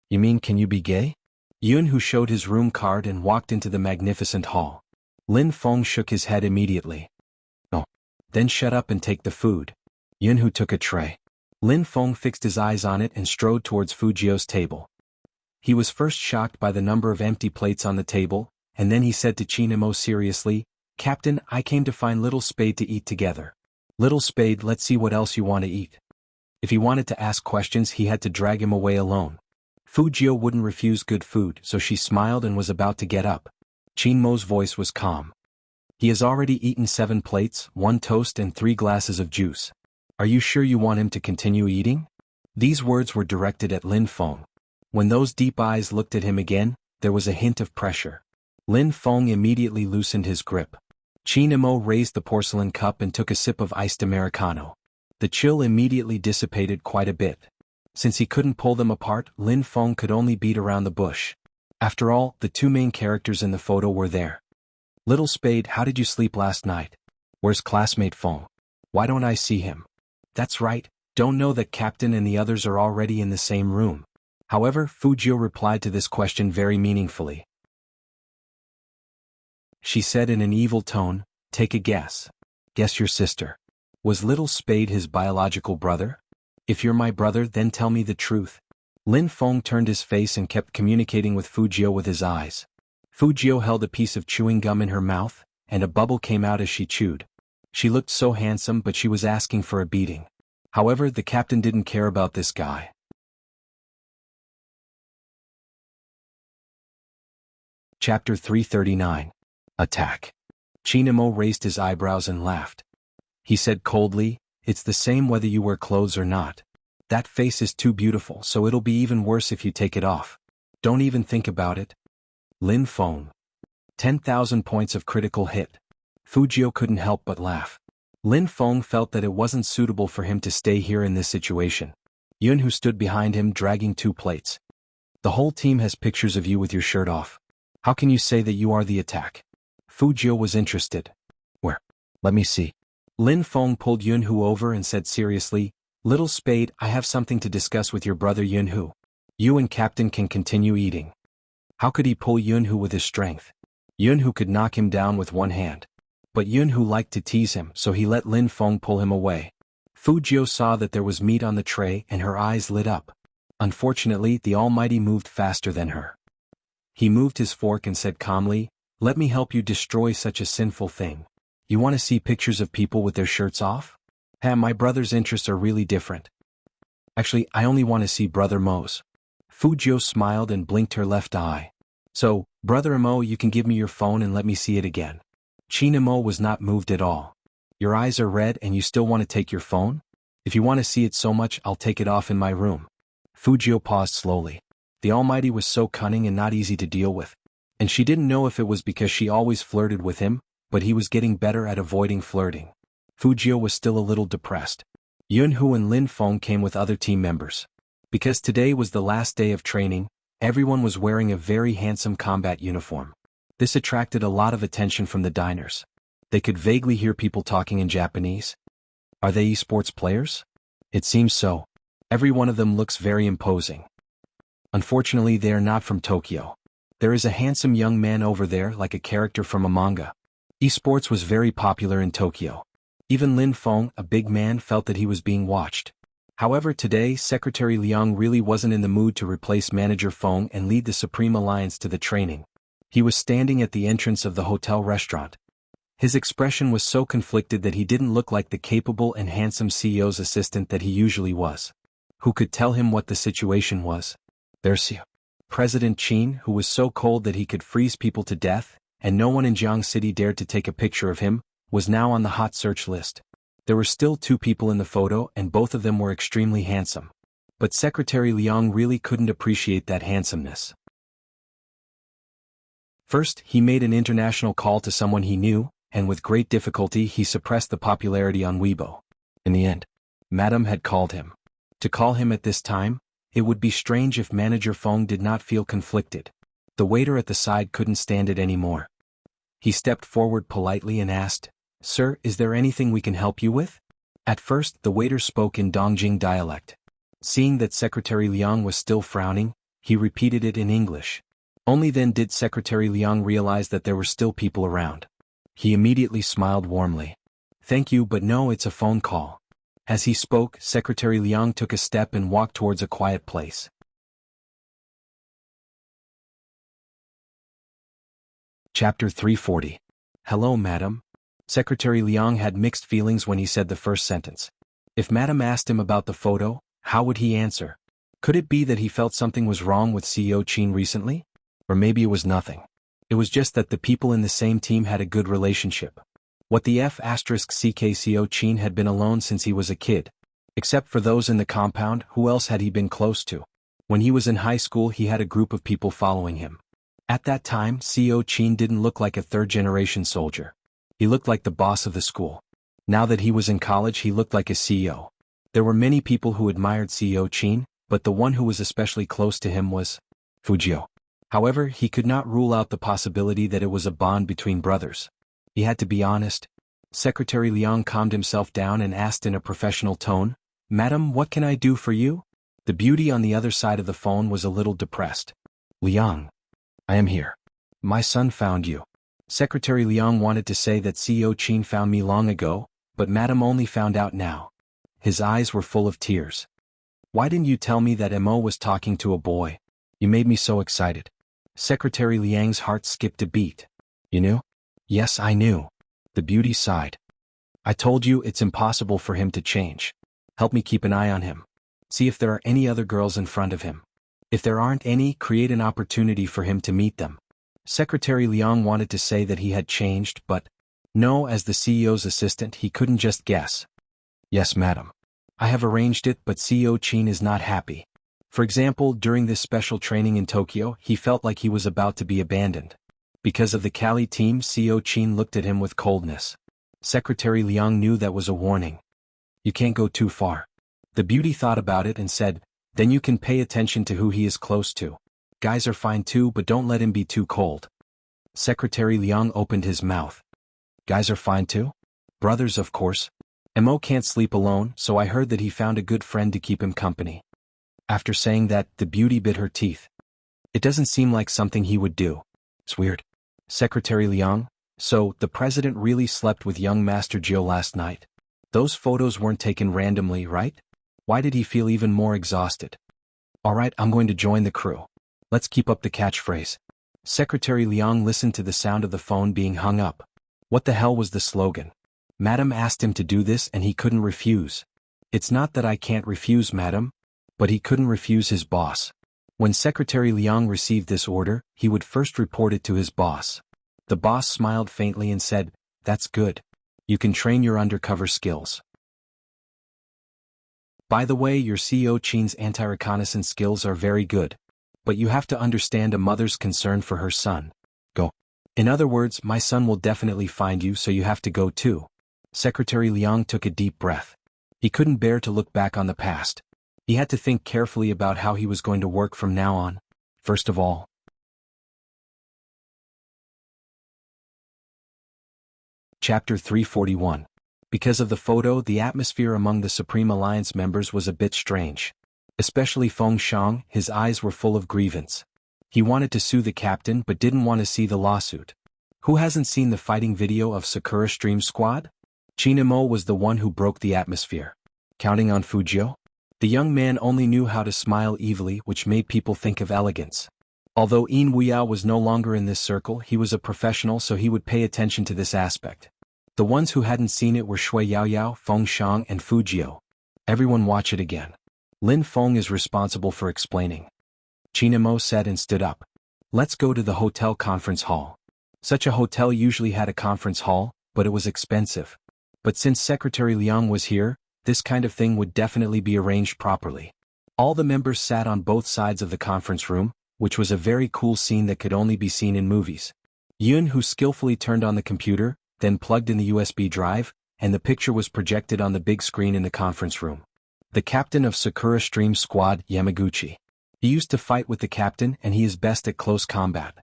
You mean, can you be gay? Yun, who showed his room card and walked into the magnificent hall. Lin Feng shook his head immediately. Oh. Then shut up and take the food. Yun, who took a tray. Lin Feng fixed his eyes on it and strode towards Fu Jiu's table. He was first shocked by the number of empty plates on the table, and then he said to Chinamo seriously, Captain, I came to find Little Spade to eat together. Little Spade, let's see what else you want to eat. If he wanted to ask questions, he had to drag him away alone. Fu Jiu wouldn't refuse good food, so she smiled and was about to get up. Chinmo's voice was calm. He has already eaten 7 plates, 1 toast and 3 glasses of juice. Are you sure you want him to continue eating? These words were directed at Lin Feng. When those deep eyes looked at him again, there was a hint of pressure. Lin Feng immediately loosened his grip. Chinamo raised the porcelain cup and took a sip of iced Americano. The chill immediately dissipated quite a bit. Since he couldn't pull them apart, Lin Feng could only beat around the bush. After all, the 2 main characters in the photo were there. Little Spade, how did you sleep last night? Where's classmate Feng? Why don't I see him? That's right, don't know that Captain and the others are already in the same room. However, Fu Jiu replied to this question very meaningfully. She said in an evil tone, take a guess. Guess your sister. Was Little Spade his biological brother? If you're my brother, then tell me the truth. Lin Feng turned his face and kept communicating with Fu Jiu with his eyes. Fu Jiu held a piece of chewing gum in her mouth, and a bubble came out as she chewed. She looked so handsome, but she was asking for a beating. However, the captain didn't care about this guy. Chapter 339. Attack. Chinamo raised his eyebrows and laughed. He said coldly, it's the same whether you wear clothes or not. That face is too beautiful, so it'll be even worse if you take it off. Don't even think about it. Lin Feng. 10,000 points of critical hit. Fu Jiu couldn't help but laugh. Lin Feng felt that it wasn't suitable for him to stay here in this situation. Yun, who stood behind him dragging 2 plates. The whole team has pictures of you with your shirt off. How can you say that you are the attack? Fu Jiu was interested. Where? Let me see. Lin Feng pulled Yunhu over and said seriously, Little Spade, I have something to discuss with your brother Yunhu. You and Captain can continue eating. How could he pull Yunhu with his strength? Yunhu could knock him down with one hand. But Yunhu liked to tease him, so he let Lin Feng pull him away. Fu Jiu saw that there was meat on the tray and her eyes lit up. Unfortunately, the Almighty moved faster than her. He moved his fork and said calmly, Let me help you destroy such a sinful thing. You want to see pictures of people with their shirts off? My brother's interests are really different. Actually, I only want to see Brother Mo's. Fu Jiu smiled and blinked her left eye. So, Brother Mo, you can give me your phone and let me see it again. Qin Mo was not moved at all. Your eyes are red and you still want to take your phone? If you want to see it so much, I'll take it off in my room. Fu Jiu paused slowly. The Almighty was so cunning and not easy to deal with. And she didn't know if it was because she always flirted with him, but he was getting better at avoiding flirting. Fu Jiu was still a little depressed. Yunhu and Lin Feng came with other team members. Because today was the last day of training, everyone was wearing a very handsome combat uniform. This attracted a lot of attention from the diners. They could vaguely hear people talking in Japanese. Are they esports players? It seems so. Every one of them looks very imposing. Unfortunately, they are not from Tokyo. There is a handsome young man over there like a character from a manga. Esports was very popular in Tokyo. Even Lin Feng, a big man, felt that he was being watched. However, today, Secretary Liang really wasn't in the mood to replace Manager Feng and lead the Supreme Alliance to the training. He was standing at the entrance of the hotel restaurant. His expression was so conflicted that he didn't look like the capable and handsome CEO's assistant that he usually was. Who could tell him what the situation was? There's President Qin, who was so cold that he could freeze people to death, and no one in Jiang City dared to take a picture of him, was now on the hot search list. There were still 2 people in the photo and both of them were extremely handsome. But Secretary Liang really couldn't appreciate that handsomeness. First, he made an international call to someone he knew, and with great difficulty he suppressed the popularity on Weibo. In the end, Madame had called him. To call him at this time, it would be strange if Manager Feng did not feel conflicted. The waiter at the side couldn't stand it anymore. He stepped forward politely and asked, Sir, is there anything we can help you with? At first, the waiter spoke in Dongjing dialect. Seeing that Secretary Liang was still frowning, he repeated it in English. Only then did Secretary Liang realize that there were still people around. He immediately smiled warmly. Thank you, but no, it's a phone call. As he spoke, Secretary Liang took a step and walked towards a quiet place. Chapter 340. Hello, Madam. Secretary Liang had mixed feelings when he said the first sentence. If Madam asked him about the photo, how would he answer? Could it be that he felt something was wrong with CEO Qin recently? Or maybe it was nothing. It was just that the people in the same team had a good relationship. What the CEO Qin had been alone since he was a kid. Except for those in the compound, who else had he been close to? When he was in high school, he had a group of people following him. At that time, CEO Qin didn't look like a third-generation soldier. He looked like the boss of the school. Now that he was in college, he looked like a CEO. There were many people who admired CEO Qin, but the one who was especially close to him was Fu Jiu. However, he could not rule out the possibility that it was a bond between brothers. He had to be honest. Secretary Liang calmed himself down and asked in a professional tone, Madam, what can I do for you? The beauty on the other side of the phone was a little depressed. Liang. I am here. My son found you. Secretary Liang wanted to say that CEO Qin found me long ago, but Madam only found out now. His eyes were full of tears. Why didn't you tell me that Mo was talking to a boy? You made me so excited. Secretary Liang's heart skipped a beat. You knew? Yes, I knew. The beauty sighed. I told you it's impossible for him to change. Help me keep an eye on him. See if there are any other girls in front of him. If there aren't any, create an opportunity for him to meet them. Secretary Liang wanted to say that he had changed, but no, as the CEO's assistant, he couldn't just guess. Yes, madam. I have arranged it, but CEO Qin is not happy. For example, during this special training in Tokyo, he felt like he was about to be abandoned. Because of the Kali team, CEO Qin looked at him with coldness. Secretary Liang knew that was a warning. You can't go too far. The beauty thought about it and said, then you can pay attention to who he is close to. Guys are fine too, but don't let him be too cold. Secretary Liang opened his mouth. Guys are fine too? Brothers, of course. Mo can't sleep alone, so I heard that he found a good friend to keep him company. After saying that, the beauty bit her teeth. It doesn't seem like something he would do. It's weird. Secretary Liang, so the president really slept with young Master Jiu last night? Those photos weren't taken randomly, right? Why did he feel even more exhausted? Alright, I'm going to join the crew. Let's keep up the catchphrase. Secretary Liang listened to the sound of the phone being hung up. What the hell was the slogan? Madam asked him to do this and he couldn't refuse. It's not that I can't refuse, madam. But he couldn't refuse his boss. When Secretary Liang received this order, he would first report it to his boss. The boss smiled faintly and said, "That's good. You can train your undercover skills. By the way, your CEO Qin's anti-reconnaissance skills are very good. But you have to understand a mother's concern for her son. Go. In other words, my son will definitely find you, so you have to go too." Secretary Liang took a deep breath. He couldn't bear to look back on the past. He had to think carefully about how he was going to work from now on. First of all, Chapter 341. Because of the photo, the atmosphere among the Supreme Alliance members was a bit strange. Especially Feng Xiang, his eyes were full of grievance. He wanted to sue the captain but didn't want to see the lawsuit. Who hasn't seen the fighting video of Sakura Stream Squad? Chinamo was the one who broke the atmosphere. Counting on Fujio? The young man only knew how to smile evilly, which made people think of elegance. Although Yin Wuya was no longer in this circle, he was a professional, so he would pay attention to this aspect. The ones who hadn't seen it were Shui Yaoyao, Feng Xiang, and Fujio. Everyone watch it again. Lin Feng is responsible for explaining. Chinamo said and stood up. Let's go to the hotel conference hall. Such a hotel usually had a conference hall, but it was expensive. But since Secretary Liang was here, this kind of thing would definitely be arranged properly. All the members sat on both sides of the conference room, which was a very cool scene that could only be seen in movies. Yun, who skillfully turned on the computer, then plugged in the USB drive, and the picture was projected on the big screen in the conference room. The captain of Sakura Stream Squad, Yamaguchi. He used to fight with the captain and he is best at close combat.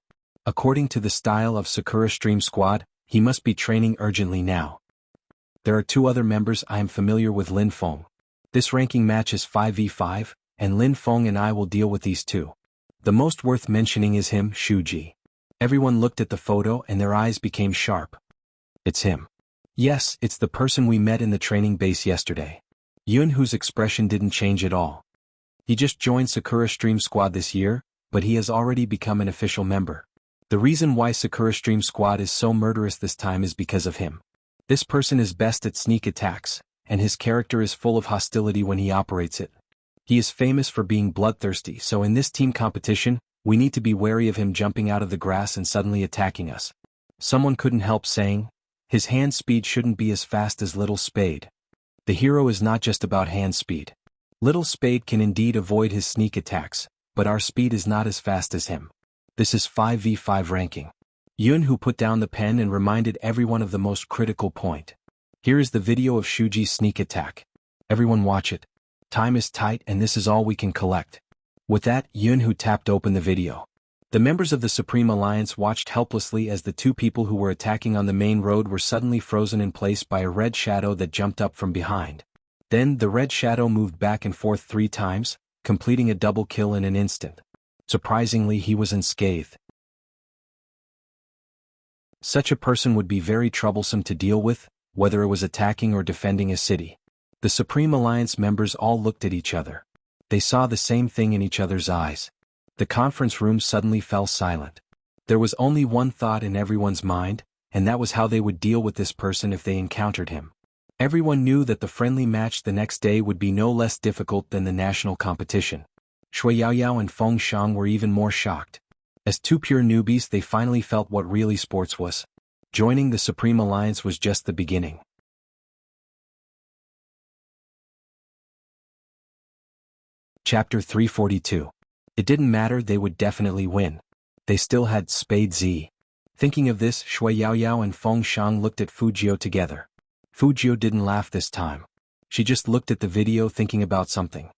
According to the style of Sakura Stream Squad, he must be training urgently now. There are two other members I am familiar with, Lin Feng. This ranking match is 5v5, and Lin Feng and I will deal with these two. The most worth mentioning is him, Shuji. Everyone looked at the photo and their eyes became sharp. It's him. Yes, it's the person we met in the training base yesterday. Yun, whose expression didn't change at all. He just joined Sakura Stream Squad this year, but he has already become an official member. The reason why Sakura Stream Squad is so murderous this time is because of him. This person is best at sneak attacks, and his character is full of hostility when he operates it. He is famous for being bloodthirsty, so in this team competition, we need to be wary of him jumping out of the grass and suddenly attacking us. Someone couldn't help saying, his hand speed shouldn't be as fast as Little Spade. The hero is not just about hand speed. Little Spade can indeed avoid his sneak attacks, but our speed is not as fast as him. This is 5v5 ranking. Yun, who put down the pen and reminded everyone of the most critical point. Here is the video of Shuji's sneak attack. Everyone watch it. Time is tight and this is all we can collect. With that, Yun, who tapped open the video. The members of the Supreme Alliance watched helplessly as the two people who were attacking on the main road were suddenly frozen in place by a red shadow that jumped up from behind. Then the red shadow moved back and forth 3 times, completing a double kill in an instant. Surprisingly, he was unscathed. Such a person would be very troublesome to deal with, whether it was attacking or defending a city. The Supreme Alliance members all looked at each other. They saw the same thing in each other's eyes. The conference room suddenly fell silent. There was only one thought in everyone's mind, and that was how they would deal with this person if they encountered him. Everyone knew that the friendly match the next day would be no less difficult than the national competition. Shui Yaoyao and Feng Xiang were even more shocked. As two pure newbies, they finally felt what really sports was. Joining the Supreme Alliance was just the beginning. Chapter 342. It didn't matter, they would definitely win. They still had Spade Z. Thinking of this, Shui Yaoyao and Feng Xiang looked at Fujio together. Fujio didn't laugh this time. She just looked at the video thinking about something.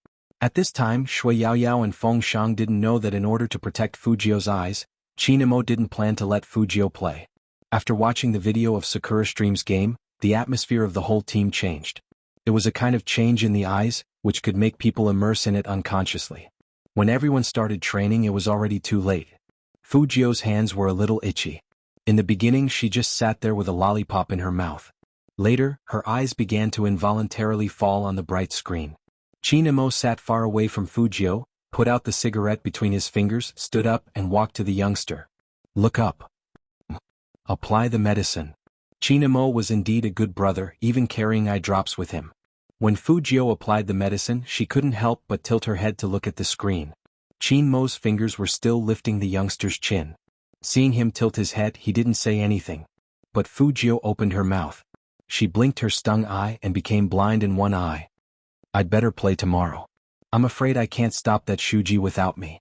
At this time, Shui Yaoyao and Feng Shang didn't know that in order to protect Fujio's eyes, Chinamo didn't plan to let Fujio play. After watching the video of Sakura Stream's game, the atmosphere of the whole team changed. It was a kind of change in the eyes, which could make people immerse in it unconsciously. When everyone started training, it was already too late. Fujio's hands were a little itchy. In the beginning, she just sat there with a lollipop in her mouth. Later, her eyes began to involuntarily fall on the bright screen. Chinamo sat far away from Fujio, put out the cigarette between his fingers, stood up and walked to the youngster. Look up. Apply the medicine. Chinamo was indeed a good brother, even carrying eye drops with him. When Fujio applied the medicine, she couldn't help but tilt her head to look at the screen. Chinmo's fingers were still lifting the youngster's chin. Seeing him tilt his head, he didn't say anything. But Fujio opened her mouth. She blinked her stung eye and became blind in one eye. I'd better play tomorrow. I'm afraid I can't stop that Shuji without me.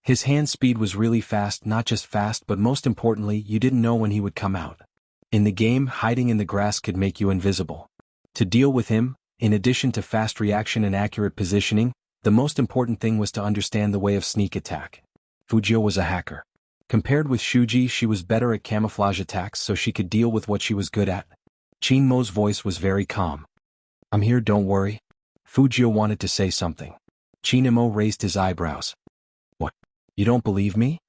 His hand speed was really fast, not just fast but most importantly, you didn't know when he would come out. In the game, hiding in the grass could make you invisible. To deal with him, in addition to fast reaction and accurate positioning, the most important thing was to understand the way of sneak attack. Fujio was a hacker. Compared with Shuji, she was better at camouflage attacks so she could deal with what she was good at. Chinmo's voice was very calm. I'm here, don't worry. Fujio wanted to say something. Chinamo raised his eyebrows. What? You don't believe me?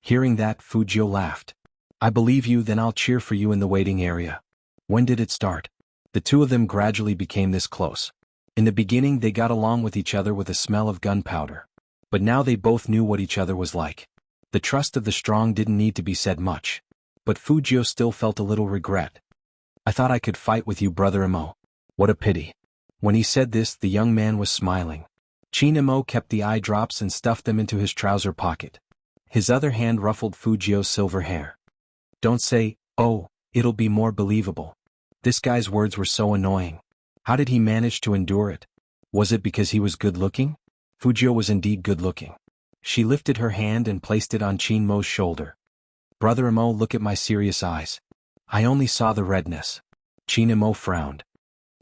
Hearing that, Fujio laughed. I believe you, then I'll cheer for you in the waiting area. When did it start? The two of them gradually became this close. In the beginning they got along with each other with a smell of gunpowder. But now they both knew what each other was like. The trust of the strong didn't need to be said much. But Fujio still felt a little regret. I thought I could fight with you, brother Imo. What a pity. When he said this, the young man was smiling. Chinamo kept the eye drops and stuffed them into his trouser pocket. His other hand ruffled Fujio's silver hair. Don't say, oh, it'll be more believable. This guy's words were so annoying. How did he manage to endure it? Was it because he was good-looking? Fujio was indeed good-looking. She lifted her hand and placed it on Chinmo's shoulder. Brother Imo, look at my serious eyes. I only saw the redness. Chinamo frowned.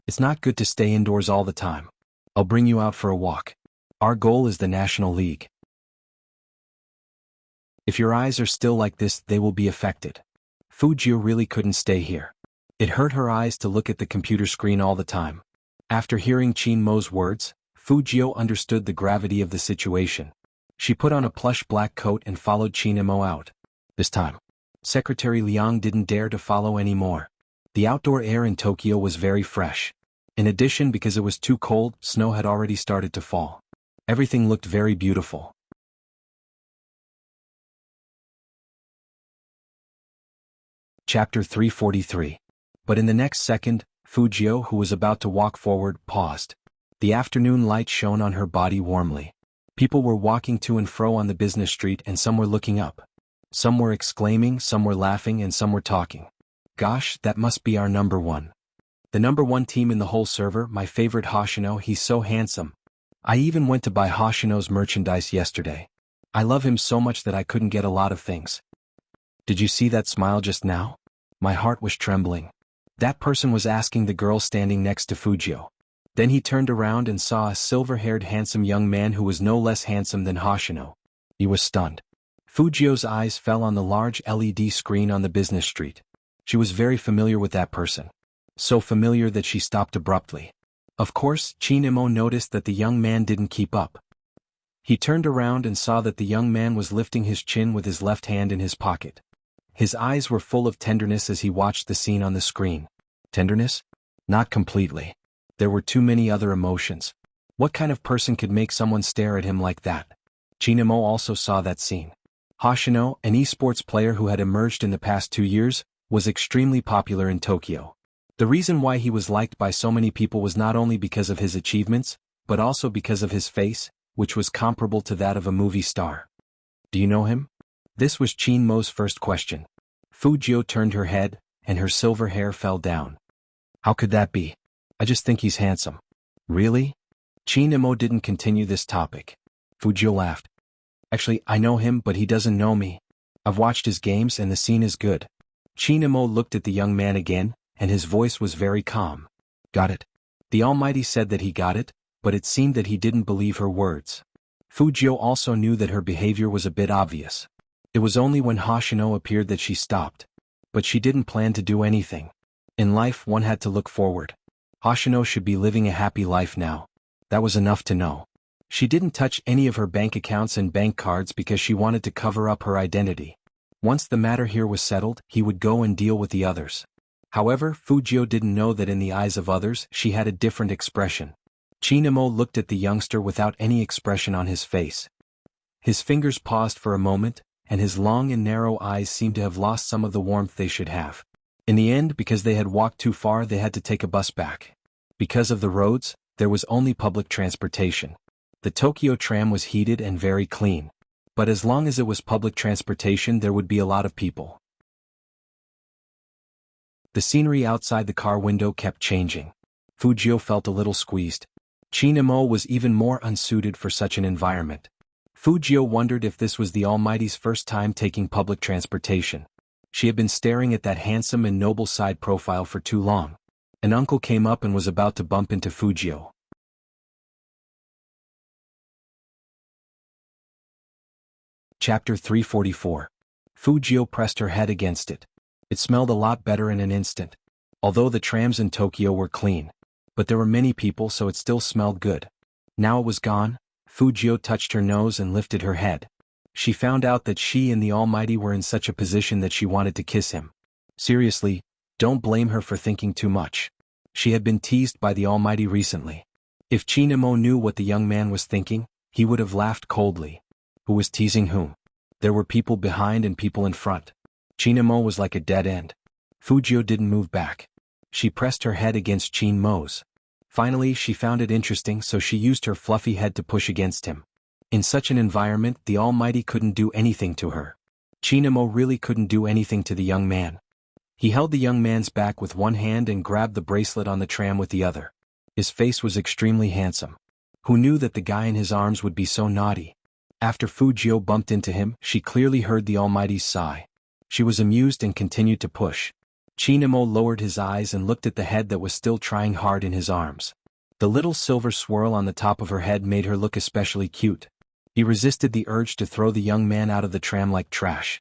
It's not good to stay indoors all the time. I'll bring you out for a walk. Our goal is the National League. If your eyes are still like this, they will be affected. Fujio really couldn't stay here. It hurt her eyes to look at the computer screen all the time. After hearing Chinmo's words, Fujio understood the gravity of the situation. She put on a plush black coat and followed Chinamo out. This time, Secretary Liang didn't dare to follow anymore. The outdoor air in Tokyo was very fresh. In addition, because it was too cold, snow had already started to fall. Everything looked very beautiful. Chapter 343. But in the next second, Fujio, who was about to walk forward, paused. The afternoon light shone on her body warmly. People were walking to and fro on the business street and some were looking up. Some were exclaiming, some were laughing and some were talking. Gosh, that must be our number one. The number one team in the whole server, my favorite Hoshino, he's so handsome. I even went to buy Hoshino's merchandise yesterday. I love him so much that I couldn't get a lot of things. Did you see that smile just now? My heart was trembling. That person was asking the girl standing next to Fujio. Then he turned around and saw a silver-haired handsome young man who was no less handsome than Hoshino. He was stunned. Fujio's eyes fell on the large LED screen on the business street. She was very familiar with that person. So familiar that she stopped abruptly. Of course, Chinamo noticed that the young man didn't keep up. He turned around and saw that the young man was lifting his chin with his left hand in his pocket. His eyes were full of tenderness as he watched the scene on the screen. Tenderness? Not completely. There were too many other emotions. What kind of person could make someone stare at him like that? Chinamo also saw that scene. Hoshino, an esports player who had emerged in the past 2 years, was extremely popular in Tokyo. The reason why he was liked by so many people was not only because of his achievements, but also because of his face, which was comparable to that of a movie star. Do you know him? This was Chinmo's first question. Fujio turned her head, and her silver hair fell down. How could that be? I just think he's handsome. Really? Chinmo didn't continue this topic. Fujio laughed. Actually, I know him, but he doesn't know me. I've watched his games and the scene is good. Chinmo looked at the young man again, and his voice was very calm. Got it. The Almighty said that he got it, but it seemed that he didn't believe her words. Fujio also knew that her behavior was a bit obvious. It was only when Hoshino appeared that she stopped. But she didn't plan to do anything. In life one had to look forward. Hoshino should be living a happy life now. That was enough to know. She didn't touch any of her bank accounts and bank cards because she wanted to cover up her identity. Once the matter here was settled, he would go and deal with the others. However, Fujio didn't know that in the eyes of others she had a different expression. Chinamo looked at the youngster without any expression on his face. His fingers paused for a moment, and his long and narrow eyes seemed to have lost some of the warmth they should have. In the end, because they had walked too far, they had to take a bus back. Because of the roads, there was only public transportation. The Tokyo tram was heated and very clean. But as long as it was public transportation, there would be a lot of people. The scenery outside the car window kept changing. Fujio felt a little squeezed. Chinamo was even more unsuited for such an environment. Fujio wondered if this was the Almighty's first time taking public transportation. She had been staring at that handsome and noble side profile for too long. An uncle came up and was about to bump into Fujio. Chapter 344. Fujio pressed her head against it. It smelled a lot better in an instant. Although the trams in Tokyo were clean. But there were many people, so it still smelled good. Now it was gone. Fujio touched her nose and lifted her head. She found out that she and the Almighty were in such a position that she wanted to kiss him. Seriously, don't blame her for thinking too much. She had been teased by the Almighty recently. If Chinamo knew what the young man was thinking, he would have laughed coldly. Who was teasing whom? There were people behind and people in front. Chinamo was like a dead end. Fujio didn't move back. She pressed her head against Chinmo's. Finally, she found it interesting, so she used her fluffy head to push against him. In such an environment, the Almighty couldn't do anything to her. Chinamo really couldn't do anything to the young man. He held the young man's back with one hand and grabbed the bracelet on the tram with the other. His face was extremely handsome. Who knew that the guy in his arms would be so naughty? After Fujio bumped into him, she clearly heard the Almighty's sigh. She was amused and continued to push. Chinamo lowered his eyes and looked at the head that was still trying hard in his arms. The little silver swirl on the top of her head made her look especially cute. He resisted the urge to throw the young man out of the tram like trash.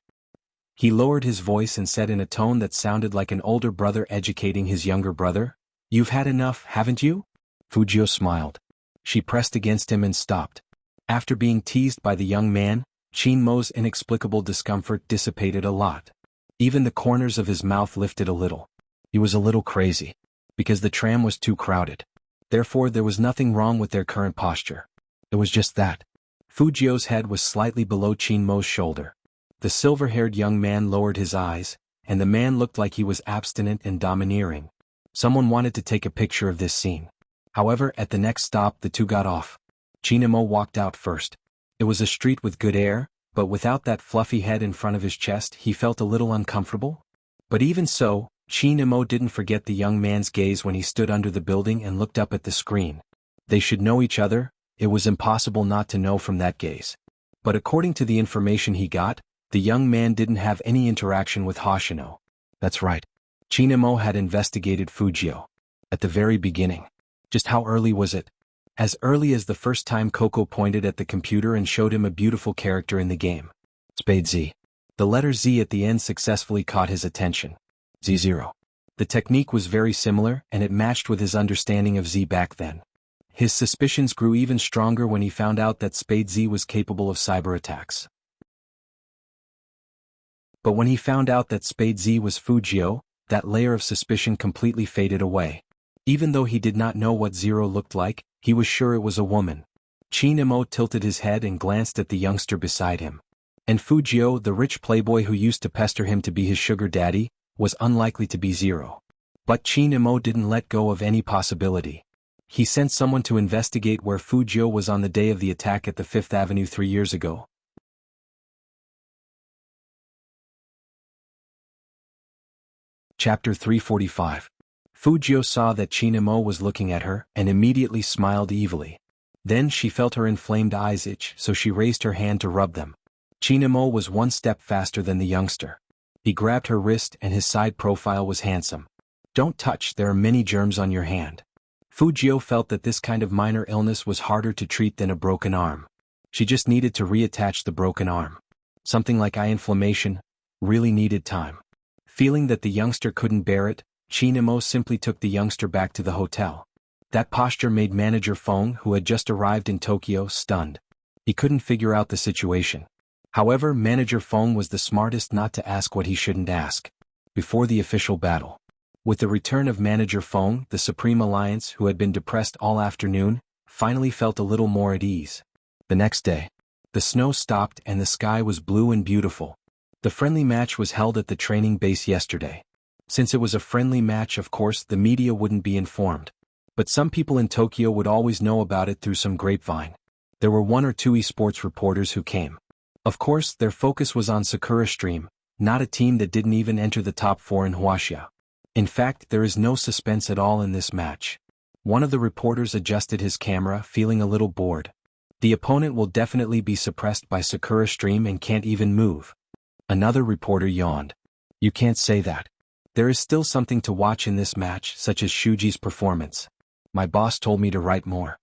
He lowered his voice and said in a tone that sounded like an older brother educating his younger brother, "You've had enough, haven't you?" Fujio smiled. She pressed against him and stopped. After being teased by the young man, Chinmo's inexplicable discomfort dissipated a lot. Even the corners of his mouth lifted a little. He was a little crazy. Because the tram was too crowded. Therefore there was nothing wrong with their current posture. It was just that. Fujio's head was slightly below Chinmo's shoulder. The silver-haired young man lowered his eyes, and the man looked like he was abstinent and domineering. Someone wanted to take a picture of this scene. However, at the next stop the two got off. Chinmo walked out first. It was a street with good air, but without that fluffy head in front of his chest he felt a little uncomfortable. But even so, Chinmo didn't forget the young man's gaze when he stood under the building and looked up at the screen. They should know each other. It was impossible not to know from that gaze. But according to the information he got, the young man didn't have any interaction with Hoshino. That's right. Chinmo had investigated Fujio. At the very beginning. Just how early was it? As early as the first time Coco pointed at the computer and showed him a beautiful character in the game. Spade Z. The letter Z at the end successfully caught his attention. Z0. The technique was very similar, and it matched with his understanding of Z back then. His suspicions grew even stronger when he found out that Spade Z was capable of cyber attacks. But when he found out that Spade Z was Fujio, that layer of suspicion completely faded away. Even though he did not know what Zero looked like, he was sure it was a woman. Chinamo tilted his head and glanced at the youngster beside him. And Fujio, the rich playboy who used to pester him to be his sugar daddy, was unlikely to be Zero. But Chinamo didn't let go of any possibility. He sent someone to investigate where Fujio was on the day of the attack at the 5th Avenue 3 years ago. Chapter 345. Fujio saw that Chinamo was looking at her and immediately smiled evilly. Then she felt her inflamed eyes itch, so she raised her hand to rub them. Chinamo was one step faster than the youngster. He grabbed her wrist and his side profile was handsome. "Don't touch, there are many germs on your hand." Fujio felt that this kind of minor illness was harder to treat than a broken arm. She just needed to reattach the broken arm. Something like eye inflammation really needed time. Feeling that the youngster couldn't bear it, Chinemo simply took the youngster back to the hotel. That posture made Manager Feng, who had just arrived in Tokyo, stunned. He couldn't figure out the situation. However, Manager Feng was the smartest not to ask what he shouldn't ask. Before the official battle. With the return of Manager Feng, the Supreme Alliance, who had been depressed all afternoon, finally felt a little more at ease. The next day, the snow stopped and the sky was blue and beautiful. The friendly match was held at the training base yesterday. Since it was a friendly match, of course, the media wouldn't be informed. But some people in Tokyo would always know about it through some grapevine. There were 1 or 2 esports reporters who came. Of course, their focus was on Sakura Stream, not a team that didn't even enter the top 4 in Wuxia. In fact, there is no suspense at all in this match. One of the reporters adjusted his camera, feeling a little bored. The opponent will definitely be suppressed by Sakura Stream and can't even move. Another reporter yawned. You can't say that. There is still something to watch in this match, such as Shuji's performance. My boss told me to write more.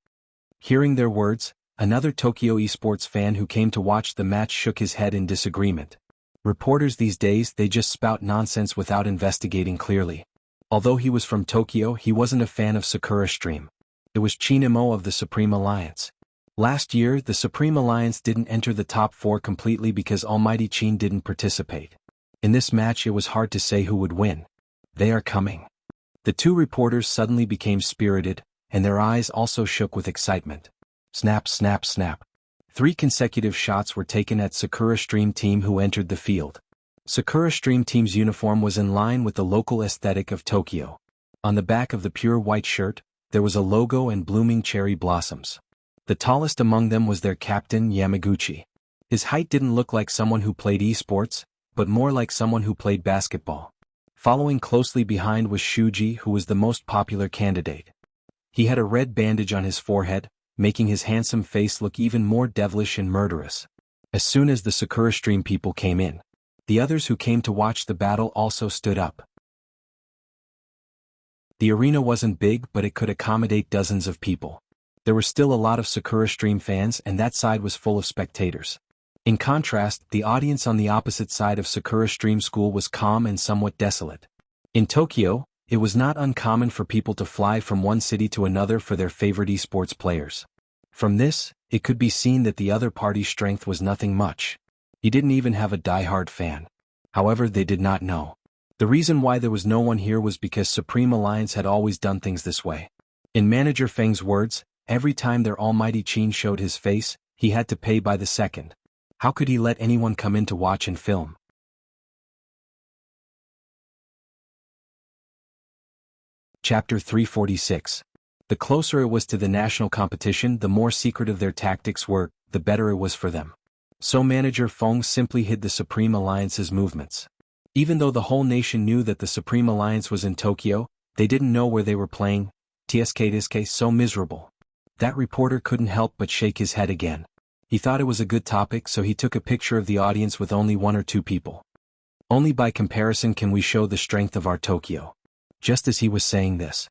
Hearing their words, another Tokyo esports fan who came to watch the match shook his head in disagreement. Reporters these days, they just spout nonsense without investigating clearly. Although he was from Tokyo, he wasn't a fan of Sakura Stream. It was Chinemo of the Supreme Alliance. Last year, the Supreme Alliance didn't enter the top 4 completely because Almighty Qin didn't participate. In this match, it was hard to say who would win. They are coming. The 2 reporters suddenly became spirited, and their eyes also shook with excitement. Snap, snap, snap. 3 consecutive shots were taken at Sakura Stream team who entered the field. Sakura Stream team's uniform was in line with the local aesthetic of Tokyo. On the back of the pure white shirt, there was a logo and blooming cherry blossoms. The tallest among them was their captain, Yamaguchi. His height didn't look like someone who played esports, but more like someone who played basketball. Following closely behind was Shuji, who was the most popular candidate. He had a red bandage on his forehead, making his handsome face look even more devilish and murderous. As soon as the Sakura Stream people came in, the others who came to watch the battle also stood up. The arena wasn't big, but it could accommodate dozens of people. There were still a lot of Sakura Stream fans, and that side was full of spectators. In contrast, the audience on the opposite side of Sakura Stream School was calm and somewhat desolate. In Tokyo, it was not uncommon for people to fly from one city to another for their favorite esports players. From this, it could be seen that the other party's strength was nothing much. He didn't even have a die-hard fan. However, they did not know. The reason why there was no one here was because Supreme Alliance had always done things this way. In Manager Feng's words, every time their Almighty Qin showed his face, he had to pay by the second. How could he let anyone come in to watch and film? Chapter 346. The closer it was to the national competition, the more secretive their tactics were, the better it was for them. So Manager Feng simply hid the Supreme Alliance's movements. Even though the whole nation knew that the Supreme Alliance was in Tokyo, they didn't know where they were playing. TSK so miserable. That reporter couldn't help but shake his head again. He thought it was a good topic, so he took a picture of the audience with only 1 or 2 people. Only by comparison can we show the strength of our Tokyo. Just as he was saying this,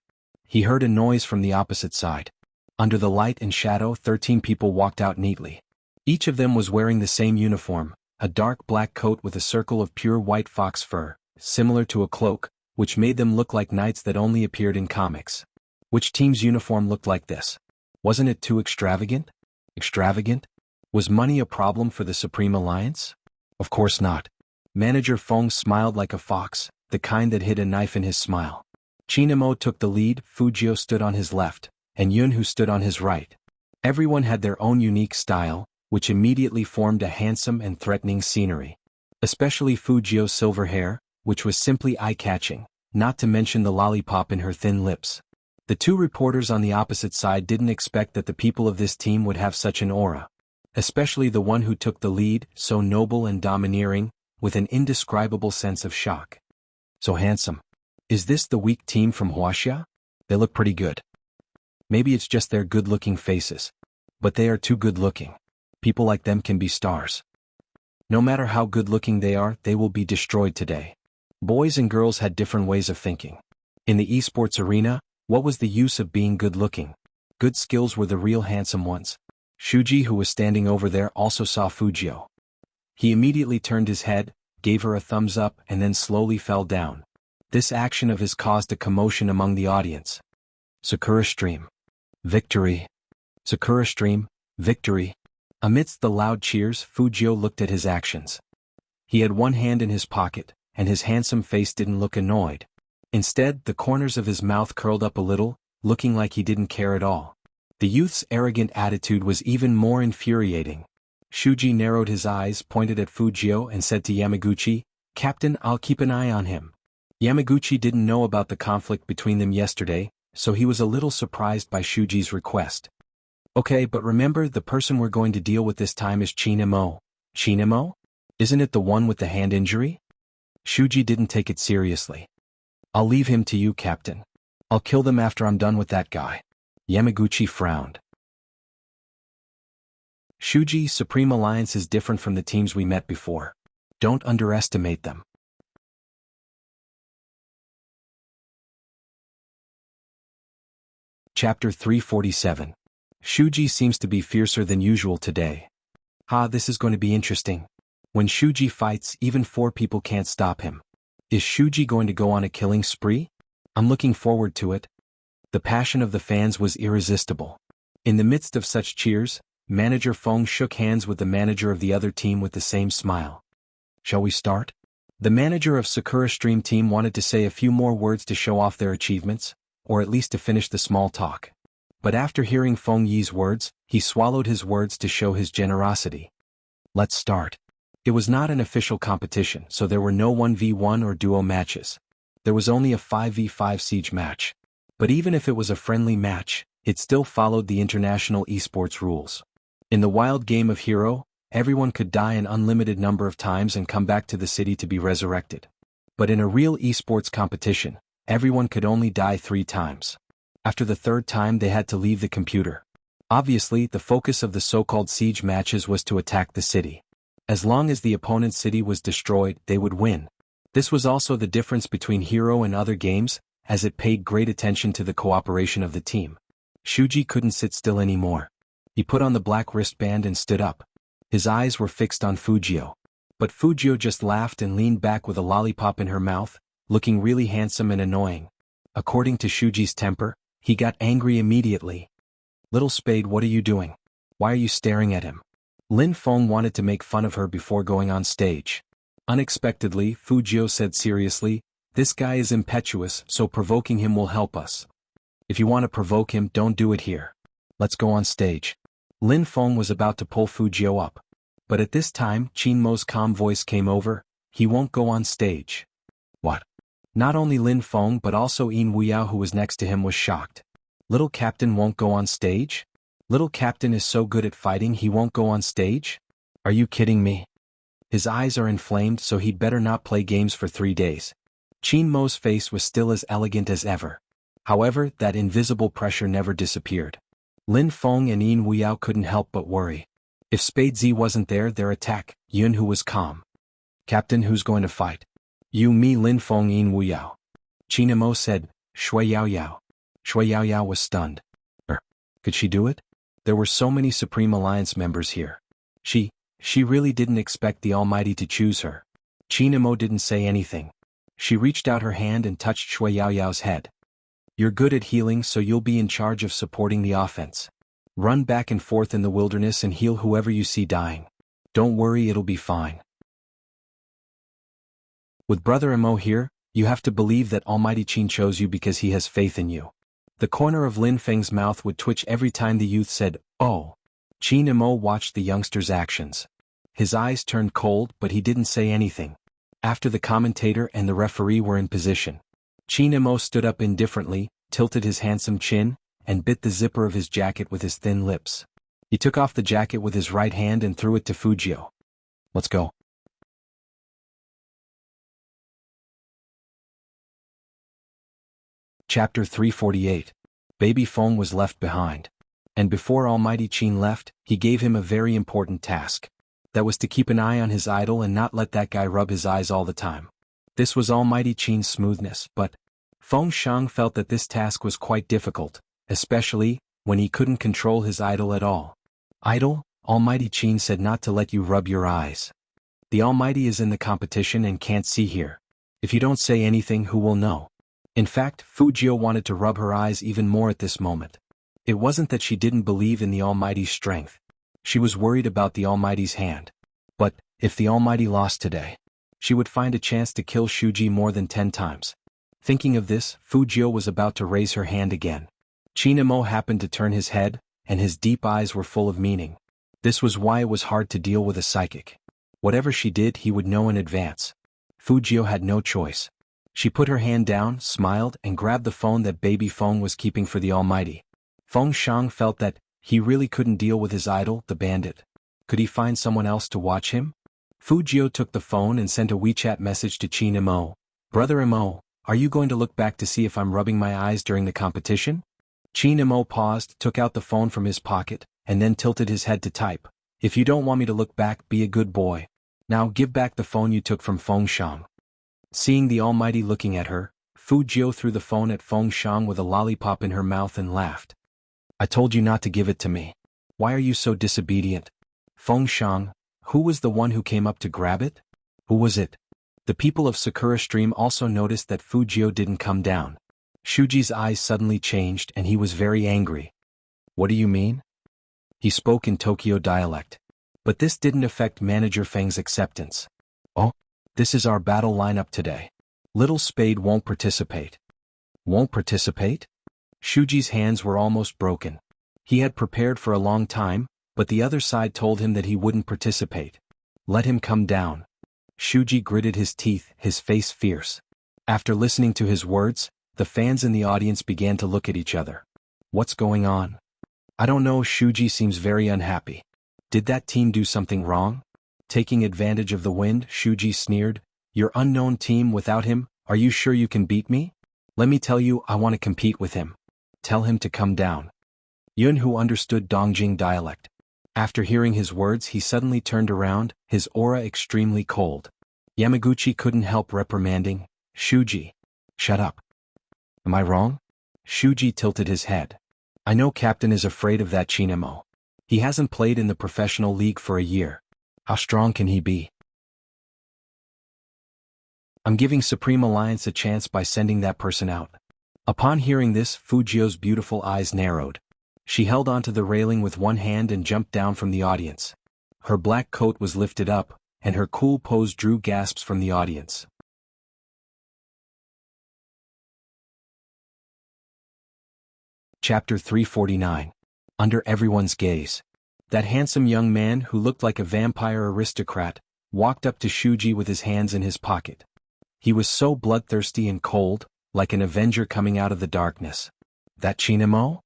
he heard a noise from the opposite side. Under the light and shadow, 13 people walked out neatly. Each of them was wearing the same uniform, a dark black coat with a circle of pure white fox fur, similar to a cloak, which made them look like knights that only appeared in comics. Which team's uniform looked like this? Wasn't it too extravagant? Extravagant? Was money a problem for the Supreme Alliance? Of course not. Manager Feng smiled like a fox, the kind that hid a knife in his smile. Chinemo took the lead, Fujio stood on his left, and Yun who stood on his right. Everyone had their own unique style, which immediately formed a handsome and threatening scenery. Especially Fujio's silver hair, which was simply eye-catching, not to mention the lollipop in her thin lips. The 2 reporters on the opposite side didn't expect that the people of this team would have such an aura. Especially the one who took the lead, so noble and domineering, with an indescribable sense of shock. So handsome. Is this the weak team from Wuxia? They look pretty good. Maybe it's just their good-looking faces. But they are too good-looking. People like them can be stars. No matter how good-looking they are, they will be destroyed today. Boys and girls had different ways of thinking. In the esports arena, What was the use of being good-looking? Good skills were the real handsome ones. Shuji, who was standing over there, also saw Fujio. He immediately turned his head, gave her a thumbs up, and then slowly fell down. This action of his caused a commotion among the audience. Sakura Stream. Victory. Sakura Stream, victory. Amidst the loud cheers, Fujio looked at his actions. He had one hand in his pocket, and his handsome face didn't look annoyed. Instead, the corners of his mouth curled up a little, looking like he didn't care at all. The youth's arrogant attitude was even more infuriating. Shuji narrowed his eyes, pointed at Fujio, and said to Yamaguchi, "Captain, I'll keep an eye on him." Yamaguchi didn't know about the conflict between them yesterday, so he was a little surprised by Shuji's request. "Okay, but remember, the person we're going to deal with this time is Chinamo." "Chinamo? Isn't it the one with the hand injury?" Shuji didn't take it seriously. "I'll leave him to you, Captain. I'll kill them after I'm done with that guy." Yamaguchi frowned. Shuji, Supreme Alliance is different from the teams we met before. Don't underestimate them. Chapter 347. Shuji seems to be fiercer than usual today. This is going to be interesting. When Shuji fights, even 4 people can't stop him. Is Shuji going to go on a killing spree? I'm looking forward to it. The passion of the fans was irresistible. In the midst of such cheers, Manager Feng shook hands with the manager of the other team with the same smile. "Shall we start?" The manager of Sakura Stream team wanted to say a few more words to show off their achievements, or at least to finish the small talk. But after hearing Feng Yi's words, he swallowed his words to show his generosity. "Let's start." It was not an official competition, so there were no 1v1 or duo matches. There was only a 5v5 siege match. But even if it was a friendly match, it still followed the international esports rules. In the wild game of Hero, everyone could die an unlimited number of times and come back to the city to be resurrected. But in a real esports competition, everyone could only die 3 times. After the 3rd time they had to leave the computer. Obviously, the focus of the so-called siege matches was to attack the city. As long as the opponent's city was destroyed, they would win. This was also the difference between Hero and other games, as it paid great attention to the cooperation of the team. Shuji couldn't sit still anymore. He put on the black wristband and stood up. His eyes were fixed on Fujio. But Fujio just laughed and leaned back with a lollipop in her mouth, looking really handsome and annoying. According to Shuji's temper, he got angry immediately. "Little Spade, what are you doing? Why are you staring at him?" Lin Feng wanted to make fun of her before going on stage. Unexpectedly, Fujio said seriously, "This guy is impetuous, so provoking him will help us. If you want to provoke him, don't do it here. Let's go on stage." Lin Feng was about to pull Fujio up. But at this time, Chinmo's calm voice came over, "He won't go on stage." What? Not only Lin Feng but also Yin Wuyao, who was next to him, was shocked. Little Captain won't go on stage? Little Captain is so good at fighting he won't go on stage? Are you kidding me? His eyes are inflamed, so he'd better not play games for 3 days. Chinmo's face was still as elegant as ever. However, that invisible pressure never disappeared. Lin Feng and Yin Wuyao couldn't help but worry. If Spade Z wasn't there, their attack, Yun, who was calm. "Captain, who's going to fight?" "You, me, Lin Feng, Yin Wuyao." Chinmo said, "Shui Yao Yao." Shui Yao Yao was stunned. Could she do it? There were so many Supreme Alliance members here. She really didn't expect the Almighty to choose her. Chinmo didn't say anything. She reached out her hand and touched Shui Yao Yao's head. "You're good at healing, so you'll be in charge of supporting the offense. Run back and forth in the wilderness and heal whoever you see dying. Don't worry, it'll be fine." With Brother Mo here, you have to believe that Almighty Qin chose you because he has faith in you. The corner of Lin Feng's mouth would twitch every time the youth said, "Oh." Qin Mo watched the youngster's actions. His eyes turned cold, but he didn't say anything. After the commentator and the referee were in position, Qin Mo stood up indifferently, tilted his handsome chin, and bit the zipper of his jacket with his thin lips. He took off the jacket with his right hand and threw it to Fujio. "Let's go." Chapter 348. Baby Feng was left behind. And before Almighty Qin left, he gave him a very important task. That was to keep an eye on his idol and not let that guy rub his eyes all the time. This was Almighty Qin's smoothness, but Feng Shang felt that this task was quite difficult, especially when he couldn't control his idol at all. Idol, Almighty Qin said not to let you rub your eyes. The Almighty is in the competition and can't see here. If you don't say anything, who will know? In fact, Fu Jiu wanted to rub her eyes even more at this moment. It wasn't that she didn't believe in the Almighty's strength. She was worried about the Almighty's hand. But, if the Almighty lost today, she would find a chance to kill Shuji more than 10 times. Thinking of this, Fu Jiu was about to raise her hand again. Qin Emo happened to turn his head, and his deep eyes were full of meaning. This was why it was hard to deal with a psychic. Whatever she did, he would know in advance. Fu Jiu had no choice. She put her hand down, smiled, and grabbed the phone that baby Feng was keeping for the Almighty. Feng Shang felt that he really couldn't deal with his idol, the bandit. Could he find someone else to watch him? Fu Jiu took the phone and sent a WeChat message to Qin Emo. Brother Emo, are you going to look back to see if I'm rubbing my eyes during the competition? Qin Emo paused, took out the phone from his pocket, and then tilted his head to type. If you don't want me to look back, be a good boy. Now give back the phone you took from Feng Shang. Seeing the Almighty looking at her, Fu Jiu threw the phone at Feng Shang with a lollipop in her mouth and laughed. I told you not to give it to me. Why are you so disobedient? Feng Shang, who was the one who came up to grab it? Who was it? The people of Sakura Stream also noticed that Fu Jiu didn't come down. Shuji's eyes suddenly changed and he was very angry. What do you mean? He spoke in Tokyo dialect. But this didn't affect Manager Feng's acceptance. Oh, this is our battle lineup today. Little Spade won't participate. Won't participate? Shuji's hands were almost broken. He had prepared for a long time, but the other side told him that he wouldn't participate. Let him come down. Shuji gritted his teeth, his face fierce. After listening to his words, the fans in the audience began to look at each other. What's going on? I don't know. Shuji seems very unhappy. Did that team do something wrong? Taking advantage of the wind, Shuji sneered. Your unknown team without him, are you sure you can beat me? Let me tell you, I want to compete with him. Tell him to come down. Yun, who understood Dongjing dialect. After hearing his words, he suddenly turned around, his aura extremely cold. Yamaguchi couldn't help reprimanding, Shuji. Shut up. Am I wrong? Shuji tilted his head. I know Captain is afraid of that Qin Emo. He hasn't played in the professional league for a year. How strong can he be? I'm giving Supreme Alliance a chance by sending that person out. Upon hearing this, Fu Jiu's beautiful eyes narrowed. She held onto the railing with one hand and jumped down from the audience. Her black coat was lifted up, and her cool pose drew gasps from the audience. Chapter 349. Under everyone's gaze. That handsome young man who looked like a vampire aristocrat walked up to Shuji with his hands in his pocket. He was so bloodthirsty and cold, like an avenger coming out of the darkness. That Qin Emo?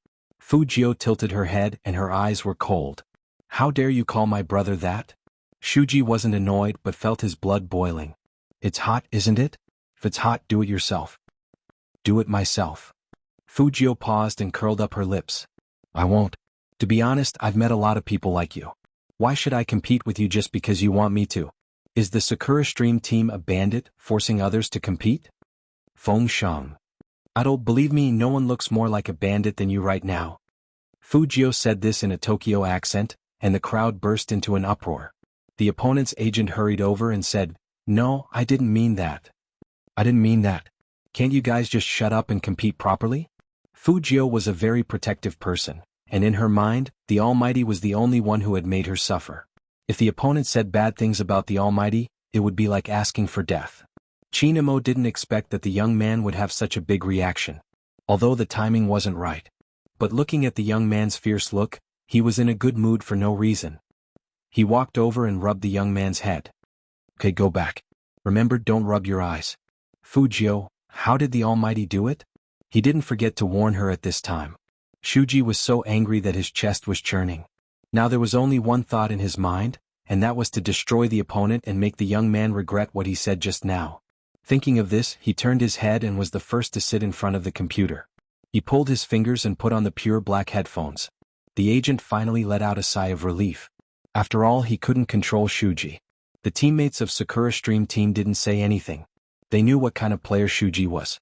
Fu Jiu tilted her head and her eyes were cold. How dare you call my brother that? Shuji wasn't annoyed but felt his blood boiling. It's hot, isn't it? If it's hot, do it yourself. Do it myself. Fu Jiu paused and curled up her lips. I won't. To be honest, I've met a lot of people like you. Why should I compete with you just because you want me to? Is the Sakura Stream team a bandit, forcing others to compete? Feng Shang. Idol, believe me, no one looks more like a bandit than you right now. Fu Jiu said this in a Tokyo accent, and the crowd burst into an uproar. The opponent's agent hurried over and said, No, I didn't mean that. I didn't mean that. Can't you guys just shut up and compete properly? Fu Jiu was a very protective person, and in her mind, the Almighty was the only one who had made her suffer. If the opponent said bad things about the Almighty, it would be like asking for death. Qin Emo didn't expect that the young man would have such a big reaction, although the timing wasn't right. But looking at the young man's fierce look, he was in a good mood for no reason. He walked over and rubbed the young man's head. Okay, go back. Remember, don't rub your eyes. Fu Jiu, how did the Almighty do it? He didn't forget to warn her at this time. Shuji was so angry that his chest was churning. Now there was only one thought in his mind, and that was to destroy the opponent and make the young man regret what he said just now. Thinking of this, he turned his head and was the first to sit in front of the computer. He pulled his fingers and put on the pure black headphones. The agent finally let out a sigh of relief. After all, he couldn't control Shuji. The teammates of Sakura Stream team didn't say anything. They knew what kind of player Shuji was.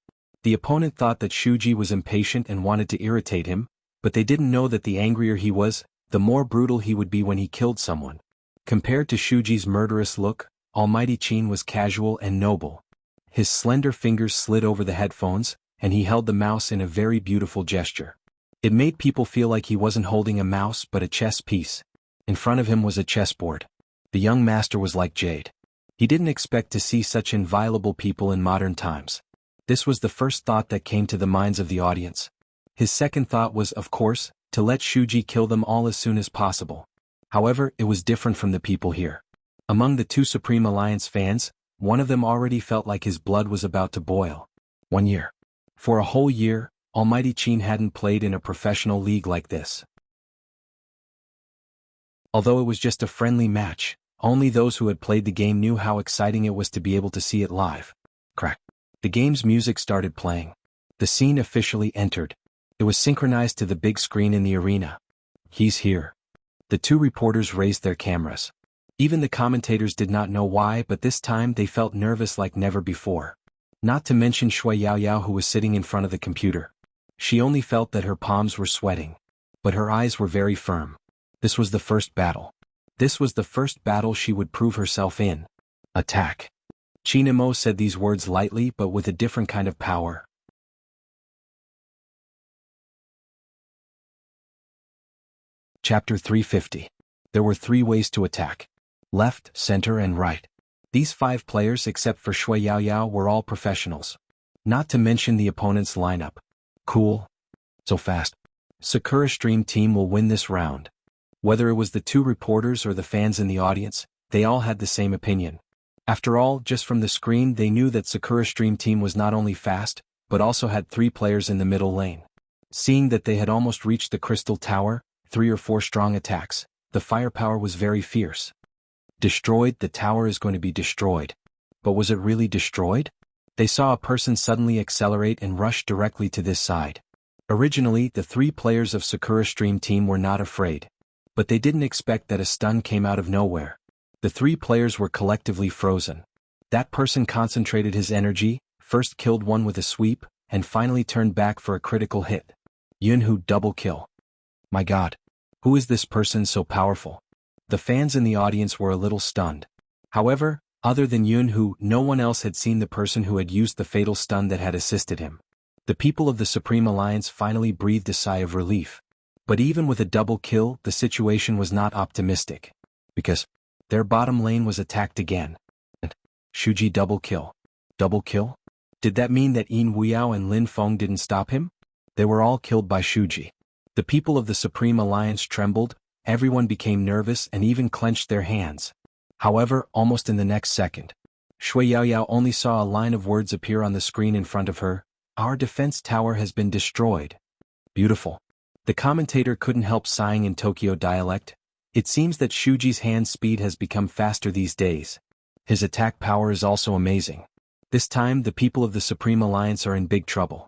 The opponent thought that Shuji was impatient and wanted to irritate him, but they didn't know that the angrier he was, the more brutal he would be when he killed someone. Compared to Shuji's murderous look, Almighty Qin was casual and noble. His slender fingers slid over the headphones, and he held the mouse in a very beautiful gesture. It made people feel like he wasn't holding a mouse but a chess piece. In front of him was a chessboard. The young master was like jade. He didn't expect to see such inviolable people in modern times. This was the first thought that came to the minds of the audience. His second thought was, of course, to let Shuji kill them all as soon as possible. However, it was different from the people here. Among the two Supreme Alliance fans, one of them already felt like his blood was about to boil. 1 year. For a whole year, Almighty Qin hadn't played in a professional league like this. Although it was just a friendly match, only those who had played the game knew how exciting it was to be able to see it live. Crack. The game's music started playing. The scene officially entered. It was synchronized to the big screen in the arena. He's here. The two reporters raised their cameras. Even the commentators did not know why, but this time they felt nervous like never before. Not to mention Shui Yaoyao, who was sitting in front of the computer. She only felt that her palms were sweating. But her eyes were very firm. This was the first battle. This was the first battle she would prove herself in. Attack. Chinemo said these words lightly but with a different kind of power. Chapter 350. There were 3 ways to attack. Left, center and right. These 5 players except for Shui Yaoyao were all professionals. Not to mention the opponent's lineup. Cool. So fast. Sakura Stream Team will win this round. Whether it was the 2 reporters or the fans in the audience, they all had the same opinion. After all, just from the screen they knew that Sakura Stream Team was not only fast, but also had 3 players in the middle lane. Seeing that they had almost reached the Crystal Tower, 3 or 4 strong attacks, the firepower was very fierce. Destroyed, the tower is going to be destroyed. But was it really destroyed? They saw a person suddenly accelerate and rush directly to this side. Originally, the 3 players of Sakura Stream Team were not afraid. But they didn't expect that a stun came out of nowhere. The 3 players were collectively frozen. That person concentrated his energy, first killed one with a sweep, and finally turned back for a critical hit. Yunhu double kill. My god. Who is this person so powerful? The fans in the audience were a little stunned. However, other than Yunhu, no one else had seen the person who had used the fatal stun that had assisted him. The people of the Supreme Alliance finally breathed a sigh of relief. But even with a double kill, the situation was not optimistic. Because their bottom lane was attacked again. And Shuji double kill. Double kill? Did that mean that Yin Wuxiao and Lin Feng didn't stop him? They were all killed by Shuji. The people of the Supreme Alliance trembled, everyone became nervous and even clenched their hands. However, almost in the next second, Shui Yaoyao only saw a line of words appear on the screen in front of her. Our defense tower has been destroyed. Beautiful. The commentator couldn't help sighing in Tokyo dialect. It seems that Shuji's hand speed has become faster these days. His attack power is also amazing. This time the people of the Supreme Alliance are in big trouble.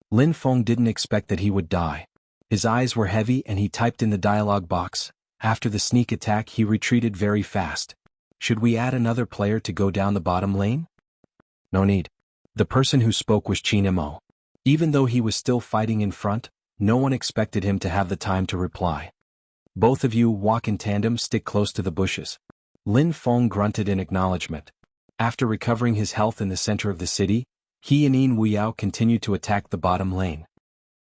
Lin Feng didn't expect that he would die. His eyes were heavy and he typed in the dialogue box. After the sneak attack he retreated very fast. Should we add another player to go down the bottom lane? No need. The person who spoke was Chinemo. Even though he was still fighting in front, no one expected him to have the time to reply. Both of you walk in tandem, stick close to the bushes. Lin Feng grunted in acknowledgement. After recovering his health in the center of the city, he and Yin Wuxiao continued to attack the bottom lane.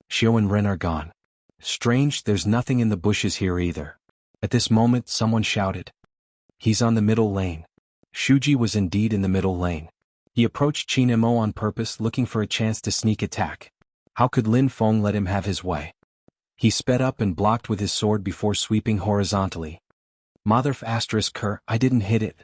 Xiao and Ren are gone. Strange, there's nothing in the bushes here either. At this moment someone shouted. He's on the middle lane. Shuji was indeed in the middle lane. He approached Chinemo on purpose looking for a chance to sneak attack. How could Lin Feng let him have his way? He sped up and blocked with his sword before sweeping horizontally. Motherf asterisk cur, I didn't hit it.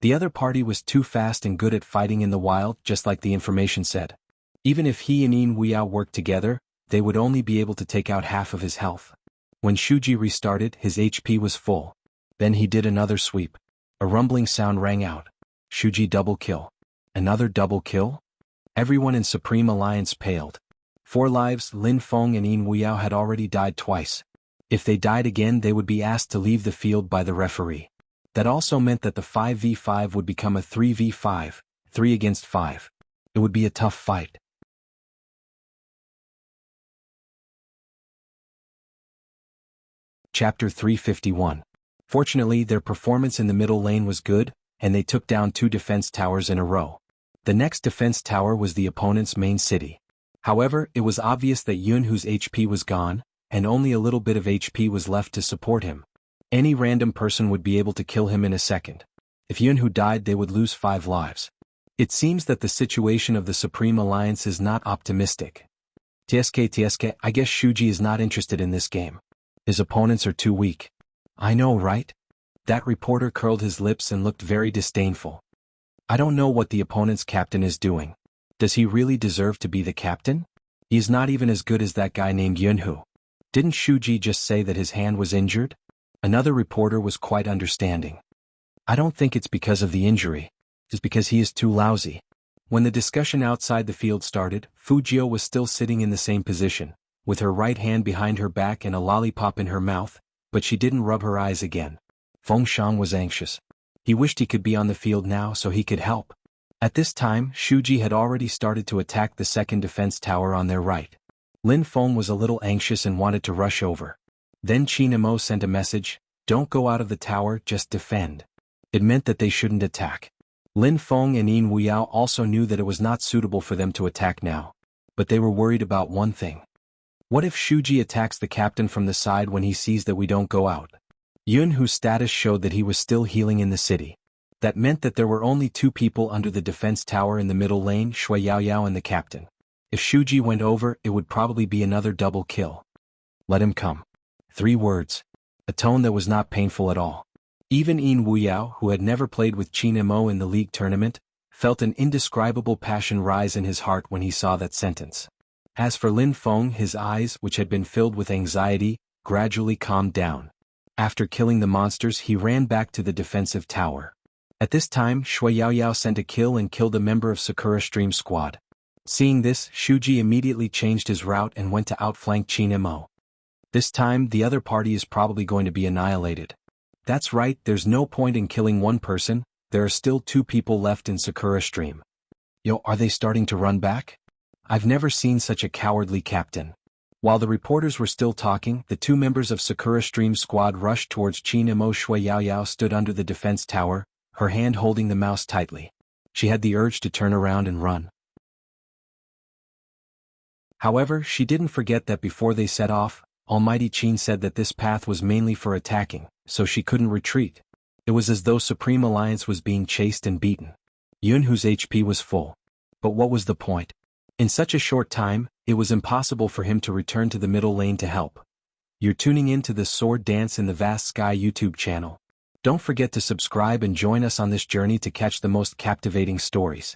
The other party was too fast and good at fighting in the wild, just like the information said. Even if he and Yin Wuxiao worked together, they would only be able to take out half of his health. When Shuji restarted, his HP was full. Then he did another sweep. A rumbling sound rang out. Shuji double kill. Another double kill? Everyone in Supreme Alliance paled. 4 lives, Lin Feng and Yin Wuxiao had already died twice. If they died again they would be asked to leave the field by the referee. That also meant that the 5v5 would become a 3v5, 3 against 5. It would be a tough fight. Chapter 351. Fortunately, their performance in the middle lane was good, and they took down 2 defense towers in a row. The next defense tower was the opponent's main city. However, it was obvious that Yunhu's HP was gone, and only a little bit of HP was left to support him. Any random person would be able to kill him in a second. If Yunhu died, they would lose 5 lives. It seems that the situation of the Supreme Alliance is not optimistic. TSK, I guess Shuji is not interested in this game. His opponents are too weak. I know, right? That reporter curled his lips and looked very disdainful. I don't know what the opponent's captain is doing. Does he really deserve to be the captain? He is not even as good as that guy named Yunhu. Didn't Shuji just say that his hand was injured? Another reporter was quite understanding. I don't think it's because of the injury. It's because he is too lousy. When the discussion outside the field started, Fujio was still sitting in the same position, with her right hand behind her back and a lollipop in her mouth, but she didn't rub her eyes again. Fengshan was anxious. He wished he could be on the field now so he could help. At this time, Shuji had already started to attack the second defense tower on their right. Lin Feng was a little anxious and wanted to rush over. Then Qin Emo sent a message, "Don't go out of the tower, just defend." It meant that they shouldn't attack. Lin Feng and Yin Wuyao also knew that it was not suitable for them to attack now. But they were worried about one thing. What if Shuji attacks the captain from the side when he sees that we don't go out? Yunhu's status showed that he was still healing in the city. That meant that there were only 2 people under the defense tower in the middle lane, Shui Yaoyao and the captain. If Shuji went over, it would probably be another double kill. Let him come. 3 words. A tone that was not painful at all. Even Yin Wuyao, who had never played with Qin Emo in the league tournament, felt an indescribable passion rise in his heart when he saw that sentence. As for Lin Feng, his eyes, which had been filled with anxiety, gradually calmed down. After killing the monsters, he ran back to the defensive tower. At this time, Shui Yaoyao sent a kill and killed a member of Sakura Stream squad. Seeing this, Shuji immediately changed his route and went to outflank Qin Emo. This time, the other party is probably going to be annihilated. That's right, there's no point in killing one person, there are still 2 people left in Sakura Stream. Yo, are they starting to run back? I've never seen such a cowardly captain. While the reporters were still talking, the 2 members of Sakura Stream squad rushed towards Qin Emo. Shui Yaoyao stood under the defense tower, her hand holding the mouse tightly. She had the urge to turn around and run. However, she didn't forget that before they set off, Almighty Qin said that this path was mainly for attacking, so she couldn't retreat. It was as though Supreme Alliance was being chased and beaten. Yunhu's HP was full. But what was the point? In such a short time, it was impossible for him to return to the middle lane to help. You're tuning in to the Sword Dance in the Vast Sky YouTube channel. Don't forget to subscribe and join us on this journey to catch the most captivating stories.